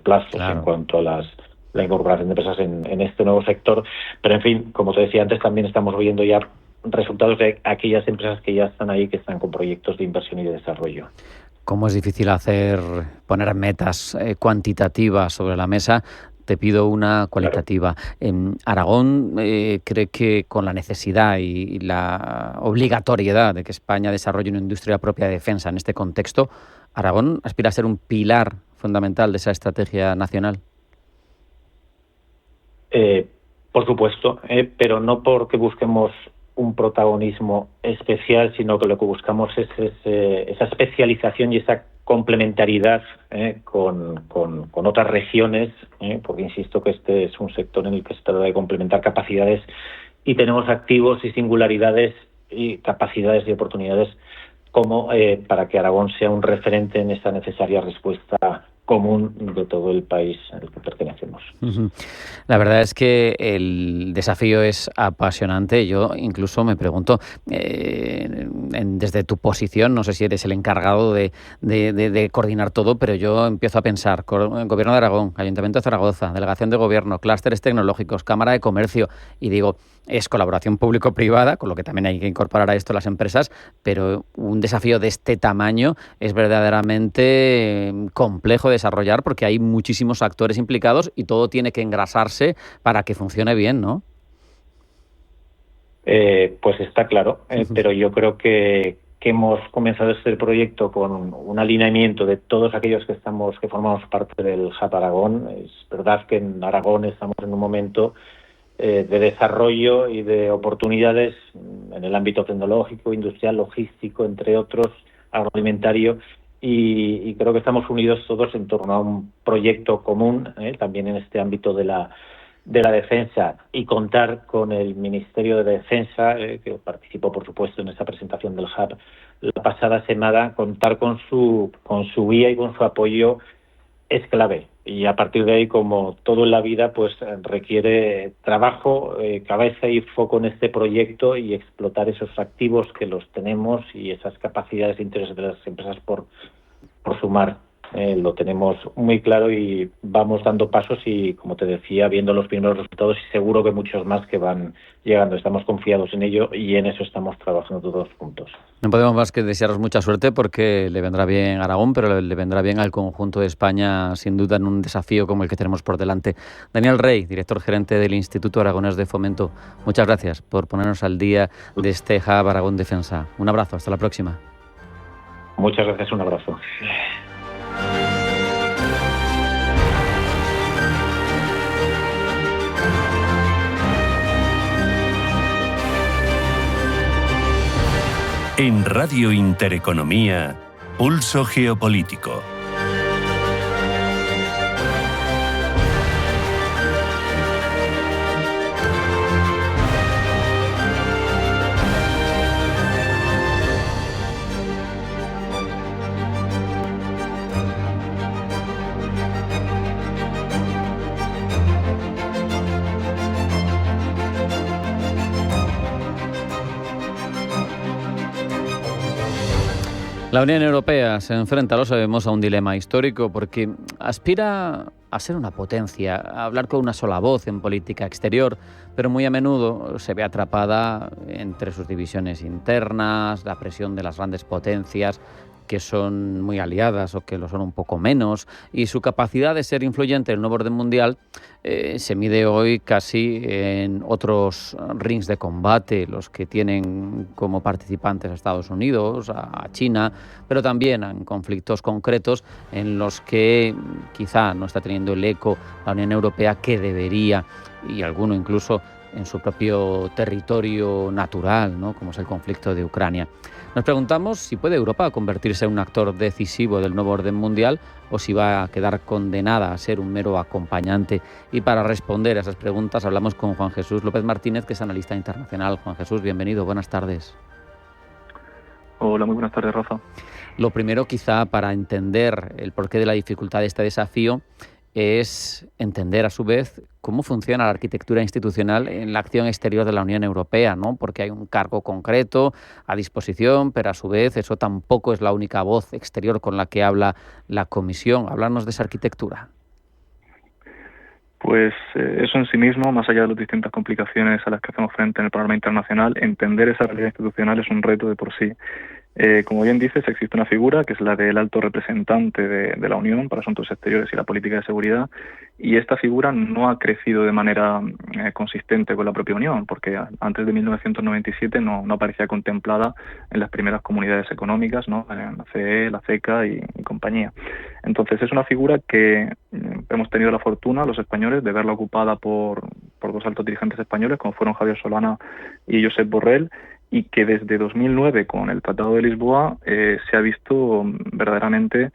plazos, claro, en cuanto a la incorporación de empresas en este nuevo sector. Pero, en fin, como te decía antes, también estamos viendo ya resultados de aquellas empresas que ya están ahí, que están con proyectos de inversión y de desarrollo. ¿Cómo es difícil poner metas cuantitativas sobre la mesa? Te pido una cualitativa. Claro. Aragón cree que con la necesidad y la obligatoriedad de que España desarrolle una industria propia de defensa en este contexto, ¿Aragón aspira a ser un pilar fundamental de esa estrategia nacional? Por supuesto, pero no porque busquemos un protagonismo especial, sino que lo que buscamos es esa especialización y esa complementariedad con otras regiones, porque insisto que este es un sector en el que se trata de complementar capacidades, y tenemos activos y singularidades y capacidades y oportunidades como para que Aragón sea un referente en esa necesaria respuesta común de todo el país al que pertenecemos. La verdad es que el desafío es apasionante. Yo incluso me pregunto, desde tu posición, no sé si eres el encargado de coordinar todo, pero yo empiezo a pensar, Gobierno de Aragón, Ayuntamiento de Zaragoza, Delegación de Gobierno, clústeres tecnológicos, Cámara de Comercio, y digo, es colaboración público-privada, con lo que también hay que incorporar a esto las empresas, pero un desafío de este tamaño es verdaderamente complejo de desarrollar, porque hay muchísimos actores implicados y todo tiene que engrasarse para que funcione bien, ¿no? Pues está claro, pero yo creo que hemos comenzado este proyecto con un alineamiento de todos aquellos que formamos parte del Hub Aragón. Es verdad que en Aragón estamos en un momento de desarrollo y de oportunidades en el ámbito tecnológico, industrial, logístico, entre otros, agroalimentario, y creo que estamos unidos todos en torno a un proyecto común, también en este ámbito de la defensa, y contar con el Ministerio de Defensa, que participó, por supuesto, en esa presentación del Hub la pasada semana. Contar con su guía y con su apoyo es clave. Y a partir de ahí, como todo en la vida, pues requiere trabajo, cabeza y foco en este proyecto, y explotar esos activos que los tenemos y esas capacidades e intereses de las empresas por sumar. Lo tenemos muy claro y vamos dando pasos, y, como te decía, viendo los primeros resultados, y seguro que muchos más que van llegando. Estamos confiados en ello y en eso estamos trabajando todos juntos. No podemos más que desearos mucha suerte, porque le vendrá bien a Aragón, pero le vendrá bien al conjunto de España, sin duda, en un desafío como el que tenemos por delante. Daniel Rey, director gerente del Instituto Aragonés de Fomento, muchas gracias por ponernos al día de este Hub Aragón Defensa. Un abrazo, hasta la próxima. Muchas gracias, un abrazo. En Radio Intereconomía, Pulso Geopolítico. La Unión Europea se enfrenta, lo sabemos, a un dilema histórico, porque aspira a ser una potencia, a hablar con una sola voz en política exterior, pero muy a menudo se ve atrapada entre sus divisiones internas, la presión de las grandes potencias. que son muy aliadas o que lo son un poco menos, y su capacidad de ser influyente en el nuevo orden mundial se mide hoy casi en otros rings de combate, los que tienen como participantes a Estados Unidos, a China, pero también en conflictos concretos en los que quizá no está teniendo el eco la Unión Europea que debería, y alguno incluso en su propio territorio natural, ¿no?, como es el conflicto de Ucrania. Nos preguntamos si puede Europa convertirse en un actor decisivo del nuevo orden mundial o si va a quedar condenada a ser un mero acompañante. Y para responder a esas preguntas hablamos con Juan Jesús López Martínez, que es analista internacional. Juan Jesús, bienvenido, buenas tardes. Hola, muy buenas tardes, Rafa. Lo primero, quizá, para entender el porqué de la dificultad de este desafío, es entender a su vez cómo funciona la arquitectura institucional en la acción exterior de la Unión Europea, ¿no? Porque hay un cargo concreto a disposición, pero a su vez eso tampoco es la única voz exterior con la que habla la Comisión. Háblanos de esa arquitectura. Pues eso en sí mismo, más allá de las distintas complicaciones a las que hacemos frente en el panorama internacional, entender esa realidad institucional es un reto de por sí. Como bien dices, existe una figura que es la del alto representante de la Unión para Asuntos Exteriores y la Política de Seguridad, y esta figura no ha crecido de manera consistente con la propia Unión, porque antes de 1997 no aparecía contemplada en las primeras comunidades económicas, ¿no?, en la CE, la CECA y compañía. Entonces es una figura que hemos tenido la fortuna, los españoles, de verla ocupada por dos altos dirigentes españoles, como fueron Javier Solana y Josep Borrell, y que desde 2009, con el Tratado de Lisboa, se ha visto verdaderamente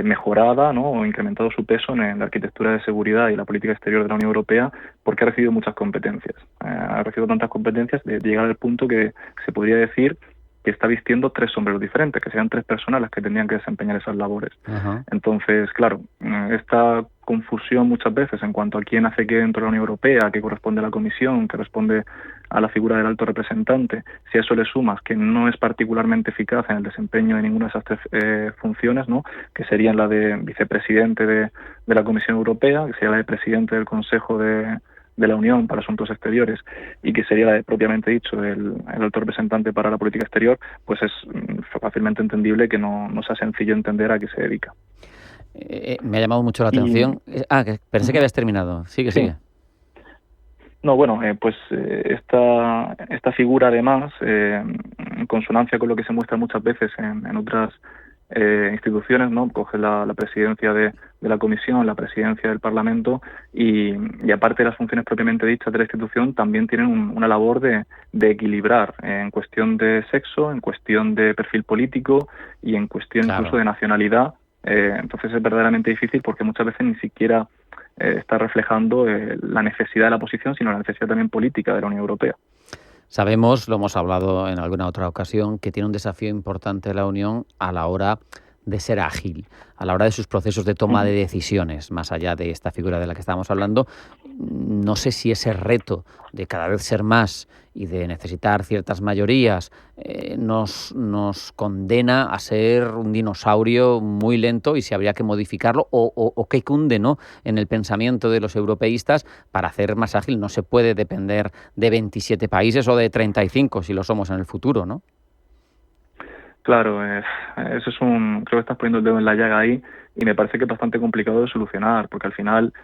mejorada, ¿no?, o incrementado su peso en la arquitectura de seguridad y la política exterior de la Unión Europea, porque ha recibido muchas competencias. Ha recibido tantas competencias de llegar al punto que se podría decir que está vistiendo tres sombreros diferentes, que serían tres personas las que tendrían que desempeñar esas labores. Uh-huh. Entonces, claro, esta confusión muchas veces en cuanto a quién hace qué dentro de la Unión Europea, qué corresponde a la Comisión, qué responde a la figura del alto representante, si a eso le sumas que no es particularmente eficaz en el desempeño de ninguna de esas tres funciones, ¿no?, que serían la de vicepresidente de la Comisión Europea, que sería la de presidente del Consejo de la Unión para Asuntos Exteriores y que sería la de, propiamente dicho, el alto representante para la política exterior, pues es fácilmente entendible que no sea sencillo entender a qué se dedica. Me ha llamado mucho la atención. Pensé que habías terminado. Sigue. No, bueno, pues esta figura, además, en consonancia con lo que se muestra muchas veces en otras instituciones, ¿no?, coge la presidencia de la Comisión, la presidencia del Parlamento y aparte de las funciones propiamente dichas de la institución, también tienen una labor de equilibrar en cuestión de sexo, en cuestión de perfil político y en cuestión incluso de nacionalidad. Entonces es verdaderamente difícil porque muchas veces ni siquiera está reflejando la necesidad de la posición, sino la necesidad también política de la Unión Europea. Sabemos, lo hemos hablado en alguna otra ocasión, que tiene un desafío importante la Unión a la hora de ser ágil, a la hora de sus procesos de toma de decisiones, más allá de esta figura de la que estábamos hablando. No sé si ese reto de cada vez ser más y de necesitar ciertas mayorías nos condena a ser un dinosaurio muy lento y si habría que modificarlo o qué cunde, ¿no?, en el pensamiento de los europeístas para hacer más ágil. No se puede depender de 27 países o de 35 si lo somos en el futuro, ¿no? Claro, eso es creo que estás poniendo el dedo en la llaga ahí y me parece que es bastante complicado de solucionar porque al final,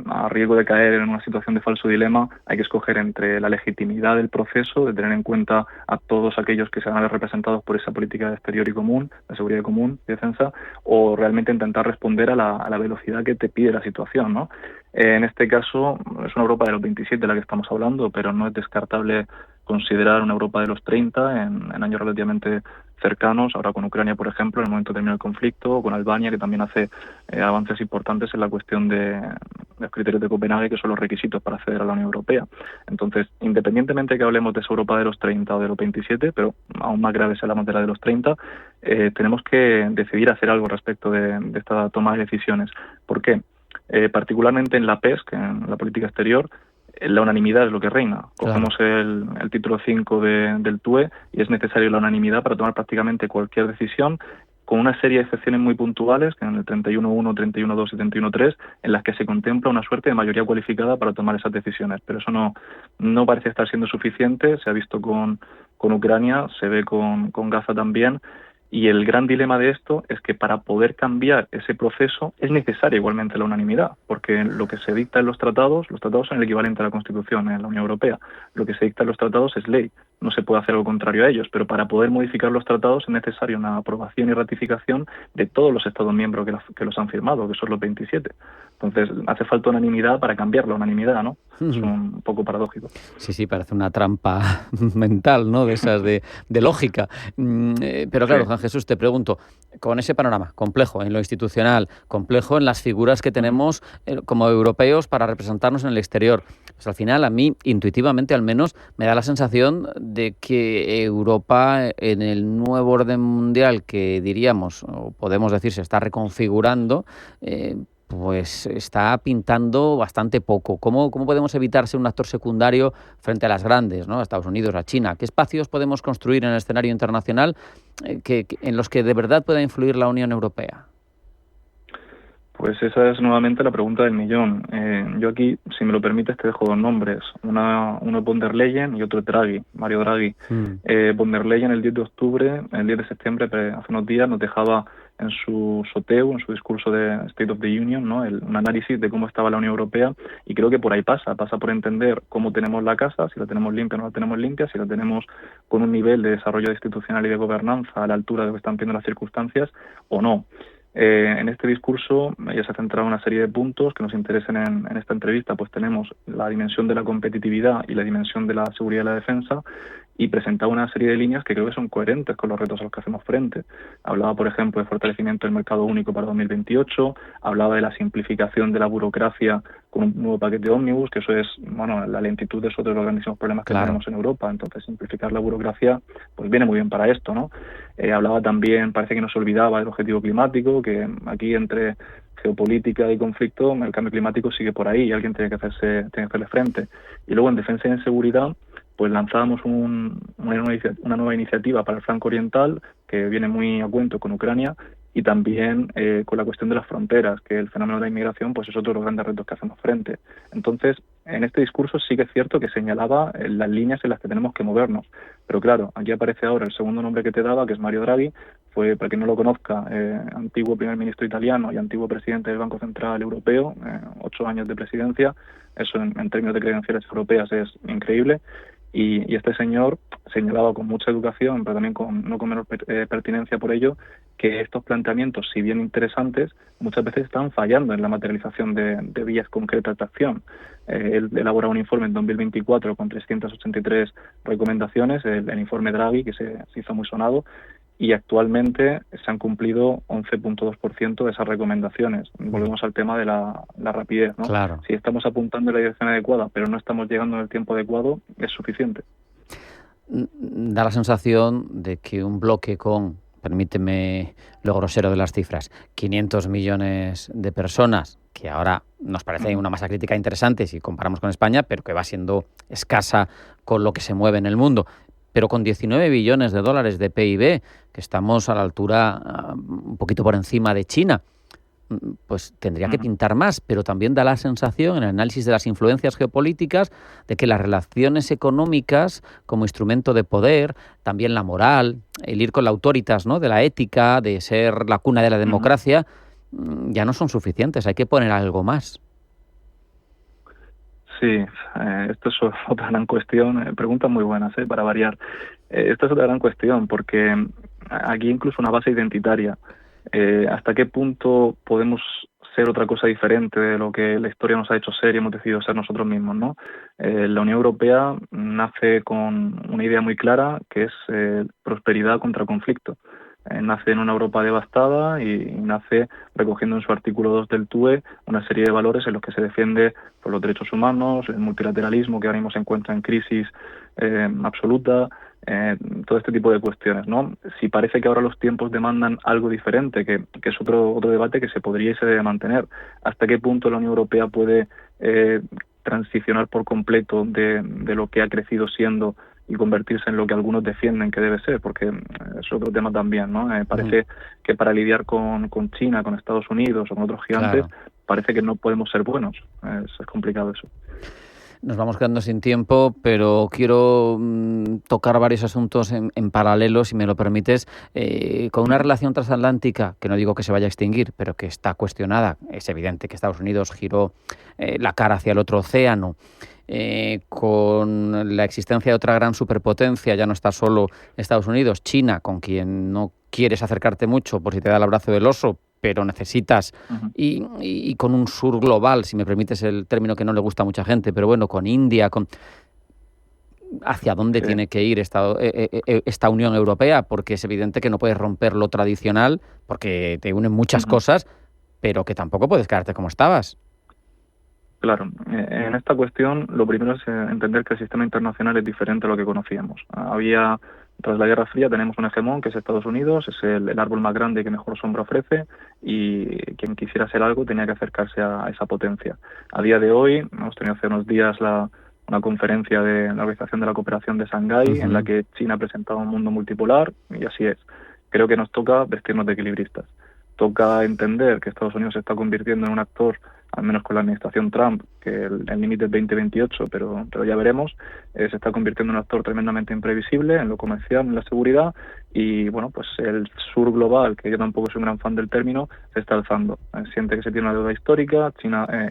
a riesgo de caer en una situación de falso dilema, hay que escoger entre la legitimidad del proceso, de tener en cuenta a todos aquellos que se van a ver representados por esa política de exterior y común, de seguridad común y defensa, o realmente intentar responder a la velocidad que te pide la situación, ¿no? En este caso, es una Europa de los 27 de la que estamos hablando, pero no es descartable considerar una Europa de los 30 en años relativamente cercanos, ahora con Ucrania, por ejemplo, en el momento de terminar el conflicto, o con Albania, que también hace avances importantes en la cuestión de los criterios de Copenhague, que son los requisitos para acceder a la Unión Europea. Entonces, independientemente de que hablemos de esa Europa de los 30 o de los 27, pero aún más grave si hablamos de la de los 30, tenemos que decidir hacer algo respecto de esta toma de decisiones. ¿Por qué? Particularmente en la PESC, en la política exterior, la unanimidad es lo que reina. Cogemos el título 5 del TUE y es necesario la unanimidad para tomar prácticamente cualquier decisión, con una serie de excepciones muy puntuales, que en el 31.1, 31.2 y 31.3, en las que se contempla una suerte de mayoría cualificada para tomar esas decisiones. Pero eso no parece estar siendo suficiente. Se ha visto con Ucrania, se ve con Gaza también. Y el gran dilema de esto es que para poder cambiar ese proceso es necesaria igualmente la unanimidad, porque lo que se dicta en los tratados son el equivalente a la Constitución en la Unión Europea. Lo que se dicta en los tratados es ley, no se puede hacer algo contrario a ellos, pero para poder modificar los tratados es necesaria una aprobación y ratificación de todos los Estados miembros que los han firmado, que son los 27. Entonces, hace falta unanimidad para cambiar la unanimidad, ¿no? Es un poco paradójico. Sí, parece una trampa mental, ¿no? De esas de lógica. Pero claro, Juan Jesús, te pregunto, con ese panorama complejo en lo institucional, complejo en las figuras que tenemos como europeos para representarnos en el exterior, pues al final a mí, intuitivamente al menos, me da la sensación de que Europa en el nuevo orden mundial que diríamos, o podemos decir, se está reconfigurando, pues está pintando bastante poco. ¿Cómo podemos evitar ser un actor secundario frente a las grandes, ¿no? A Estados Unidos, a China? ¿Qué espacios podemos construir en el escenario internacional en los que de verdad pueda influir la Unión Europea? Pues esa es nuevamente la pregunta del millón. Yo aquí, si me lo permites, te dejo dos nombres. Uno es von der Leyen y otro es Draghi, Mario Draghi. Von der Leyen el 10 de septiembre, hace unos días, nos dejaba en su SOTEU, en su discurso de State of the Union, ¿no? Un análisis de cómo estaba la Unión Europea, y creo que por ahí pasa por entender cómo tenemos la casa, si la tenemos limpia o no la tenemos limpia, si la tenemos con un nivel de desarrollo institucional y de gobernanza a la altura de lo que están viendo las circunstancias o no. En este discurso ella se ha centrado en una serie de puntos que nos interesen en esta entrevista. Pues tenemos la dimensión de la competitividad y la dimensión de la seguridad y la defensa, y presentaba una serie de líneas que creo que son coherentes con los retos a los que hacemos frente. Hablaba, por ejemplo, de fortalecimiento del mercado único para 2028, hablaba de la simplificación de la burocracia con un nuevo paquete ómnibus, que eso es, la lentitud es otro de los grandísimos problemas que tenemos en Europa. Entonces, simplificar la burocracia pues viene muy bien para esto, ¿no? Hablaba también, parece que no se olvidaba del objetivo climático, que aquí entre geopolítica y conflicto, el cambio climático sigue por ahí y alguien tiene que hacerle frente. Y luego en defensa y en seguridad, pues lanzábamos una nueva iniciativa para el flanco oriental, que viene muy a cuento con Ucrania, y también con la cuestión de las fronteras, que el fenómeno de la inmigración pues es otro de los grandes retos que hacemos frente. Entonces, en este discurso sí que es cierto que señalaba las líneas en las que tenemos que movernos. Pero claro, aquí aparece ahora el segundo nombre que te daba, que es Mario Draghi. Fue, para quien no lo conozca, antiguo primer ministro italiano y antiguo presidente del Banco Central Europeo, 8 años de presidencia. Eso en términos de credenciales europeas es increíble. Y este señor señalaba con mucha educación, pero también no con menor pertinencia por ello, que estos planteamientos, si bien interesantes, muchas veces están fallando en la materialización de vías concretas de acción. Él elabora un informe en 2024 con 383 recomendaciones, el informe Draghi, que se hizo muy sonado, y actualmente se han cumplido 11.2% de esas recomendaciones. Volvemos al tema de la rapidez, ¿no? Claro. Si estamos apuntando en la dirección adecuada, pero no estamos llegando en el tiempo adecuado, es suficiente. Da la sensación de que un bloque con, permíteme lo grosero de las cifras, 500 millones de personas, que ahora nos parece una masa crítica interesante si comparamos con España, pero que va siendo escasa con lo que se mueve en el mundo, pero con 19 billones de dólares de PIB, que estamos a la altura, un poquito por encima de China, pues tendría que pintar más, pero también da la sensación, en el análisis de las influencias geopolíticas, de que las relaciones económicas como instrumento de poder, también la moral, el ir con la autoritas, ¿no?, de la ética, de ser la cuna de la democracia, ya no son suficientes, hay que poner algo más. Sí, esto es otra gran cuestión. Preguntas muy buenas, para variar. Esta es otra gran cuestión, porque aquí incluso una base identitaria. ¿Hasta qué punto podemos ser otra cosa diferente de lo que la historia nos ha hecho ser y hemos decidido ser nosotros mismos, ¿no? La Unión Europea nace con una idea muy clara, que es prosperidad contra conflicto. Nace en una Europa devastada y nace recogiendo en su artículo 2 del TUE una serie de valores en los que se defiende por los derechos humanos, el multilateralismo, que ahora mismo se encuentra en crisis absoluta, todo este tipo de cuestiones, ¿no? Si parece que ahora los tiempos demandan algo diferente, que es otro debate que se podría y se debe mantener. ¿Hasta qué punto la Unión Europea puede transicionar por completo de lo que ha crecido siendo y convertirse en lo que algunos defienden que debe ser? Porque es otro tema también, ¿no? Parece que para lidiar con China, con Estados Unidos o con otros gigantes, parece que no podemos ser buenos. Es complicado eso. Nos vamos quedando sin tiempo, pero quiero tocar varios asuntos en paralelo, si me lo permites, con una relación transatlántica, que no digo que se vaya a extinguir, pero que está cuestionada. Es evidente que Estados Unidos giró la cara hacia el otro océano. Con la existencia de otra gran superpotencia, ya no está solo Estados Unidos, China, con quien no quieres acercarte mucho por si te da el abrazo del oso, pero necesitas, y con un sur global, si me permites el término que no le gusta a mucha gente, pero bueno, con India, ¿hacia dónde tiene que ir esta Unión Europea? Porque es evidente que no puedes romper lo tradicional, porque te unen muchas cosas, pero que tampoco puedes quedarte como estabas. Claro, en esta cuestión lo primero es entender que el sistema internacional es diferente a lo que conocíamos. Tras la Guerra Fría tenemos un hegemón que es Estados Unidos, es el árbol más grande que mejor sombra ofrece, y quien quisiera hacer algo tenía que acercarse a esa potencia. A día de hoy, hemos tenido hace unos días una conferencia de la Organización de la Cooperación de Shanghái, en la que China presentaba un mundo multipolar, y así es. Creo que nos toca vestirnos de equilibristas. Toca entender que Estados Unidos se está convirtiendo en un actor, al menos con la administración Trump, que el límite es 2028, pero ya veremos, se está convirtiendo en un actor tremendamente imprevisible en lo comercial, en la seguridad, y bueno, pues el sur global, que yo tampoco soy un gran fan del término, se está alzando. Siente que se tiene una deuda histórica.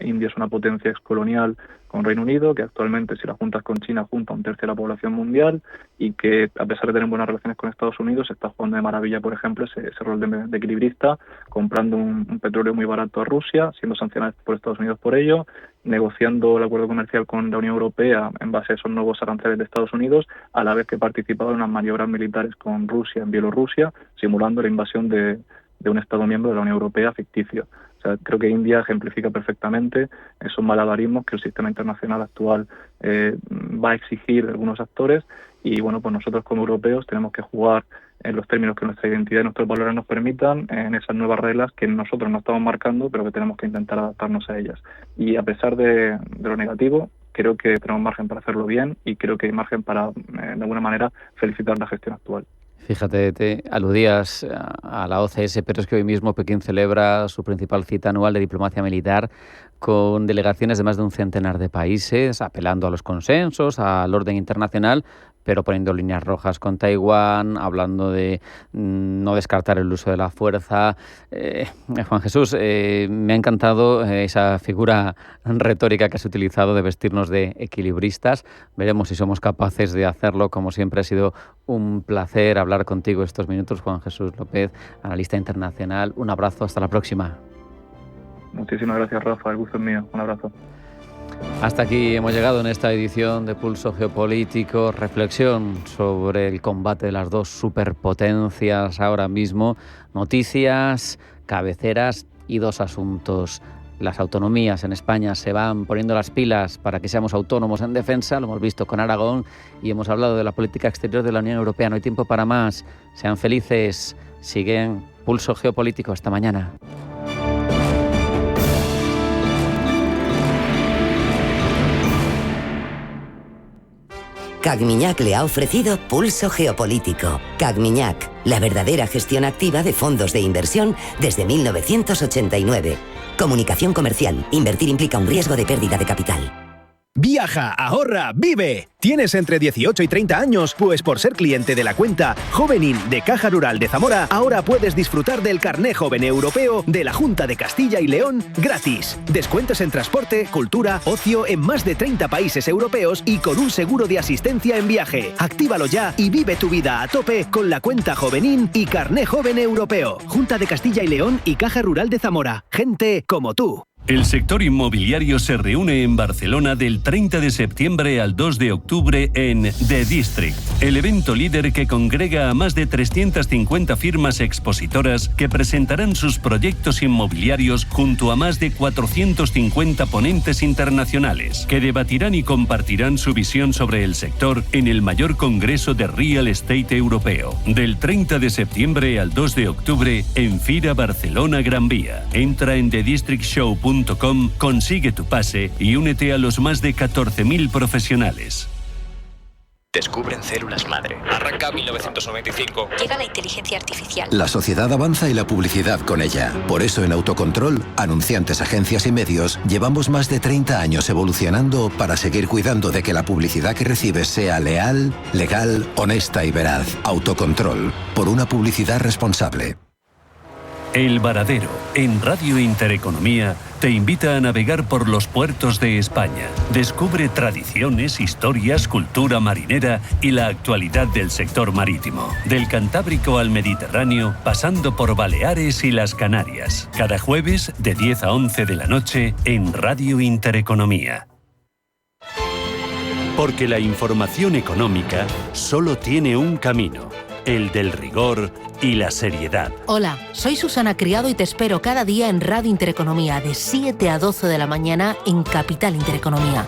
India es una potencia excolonial con Reino Unido, que actualmente, si la juntas con China, junta un tercio de la población mundial, y que a pesar de tener buenas relaciones con Estados Unidos, está jugando de maravilla, por ejemplo, ese rol de equilibrista, comprando un petróleo muy barato a Rusia, siendo sancionado por Estados Unidos por ello, negociando el acuerdo comercial con la Unión Europea en base a esos nuevos aranceles de Estados Unidos, a la vez que participaba en unas maniobras militares con Rusia en Bielorrusia, simulando la invasión de un Estado miembro de la Unión Europea ficticio. O sea, creo que India ejemplifica perfectamente esos malabarismos que el sistema internacional actual va a exigir de algunos actores, y bueno, pues nosotros como europeos tenemos que jugar en los términos que nuestra identidad y nuestros valores nos permitan, en esas nuevas reglas que nosotros no estamos marcando, pero que tenemos que intentar adaptarnos a ellas. Y a pesar de lo negativo, creo que tenemos margen para hacerlo bien, y creo que hay margen para, de alguna manera, felicitar la gestión actual. Fíjate, te aludías a la OCS, pero es que hoy mismo Pekín celebra su principal cita anual de diplomacia militar con delegaciones de más de un centenar de países, apelando a los consensos, al orden internacional, pero poniendo líneas rojas con Taiwán, hablando de no descartar el uso de la fuerza. Juan Jesús, me ha encantado esa figura retórica que has utilizado de vestirnos de equilibristas. Veremos si somos capaces de hacerlo. Como siempre, ha sido un placer hablar contigo estos minutos, Juan Jesús López, analista internacional. Un abrazo, hasta la próxima. Muchísimas gracias, Rafa, el gusto es mío. Un abrazo. Hasta aquí hemos llegado en esta edición de Pulso Geopolítico. Reflexión sobre el combate de las dos superpotencias ahora mismo. Noticias, cabeceras y dos asuntos. Las autonomías en España se van poniendo las pilas para que seamos autónomos en defensa. Lo hemos visto con Aragón y hemos hablado de la política exterior de la Unión Europea. No hay tiempo para más. Sean felices. Siguen Pulso Geopolítico. Hasta mañana. Cagmiñac le ha ofrecido Pulso Geopolítico. Cagmiñac, la verdadera gestión activa de fondos de inversión desde 1989. Comunicación comercial. Invertir implica un riesgo de pérdida de capital. Viaja, ahorra, vive. ¿Tienes entre 18 y 30 años? Pues por ser cliente de la cuenta Jovenin de Caja Rural de Zamora, ahora puedes disfrutar del Carné Joven Europeo de la Junta de Castilla y León gratis. Descuentos en transporte, cultura, ocio en más de 30 países europeos y con un seguro de asistencia en viaje. Actívalo ya y vive tu vida a tope con la cuenta Jovenin y Carné Joven Europeo. Junta de Castilla y León y Caja Rural de Zamora. Gente como tú. El sector inmobiliario se reúne en Barcelona del 30 de septiembre al 2 de octubre en The District, el evento líder que congrega a más de 350 firmas expositoras que presentarán sus proyectos inmobiliarios junto a más de 450 ponentes internacionales, que debatirán y compartirán su visión sobre el sector en el mayor congreso de real estate europeo. Del 30 de septiembre al 2 de octubre en Fira Barcelona Gran Vía. Entra en thedistrictshow.com, consigue tu pase y únete a los más de 14.000 profesionales. Descubren células madre. Arranca 1995. Llega la inteligencia artificial. La sociedad avanza y la publicidad con ella. Por eso en Autocontrol, anunciantes, agencias y medios, llevamos más de 30 años evolucionando para seguir cuidando de que la publicidad que recibes sea leal, legal, honesta y veraz. Autocontrol, por una publicidad responsable. El Varadero, en Radio Intereconomía, te invita a navegar por los puertos de España. Descubre tradiciones, historias, cultura marinera y la actualidad del sector marítimo. Del Cantábrico al Mediterráneo, pasando por Baleares y las Canarias. Cada jueves, de 10 a 11 de la noche, en Radio Intereconomía. Porque la información económica solo tiene un camino, el del rigor y la seriedad. Hola, soy Susana Criado y te espero cada día en Radio Intereconomía de 7 a 12 de la mañana en Capital Intereconomía.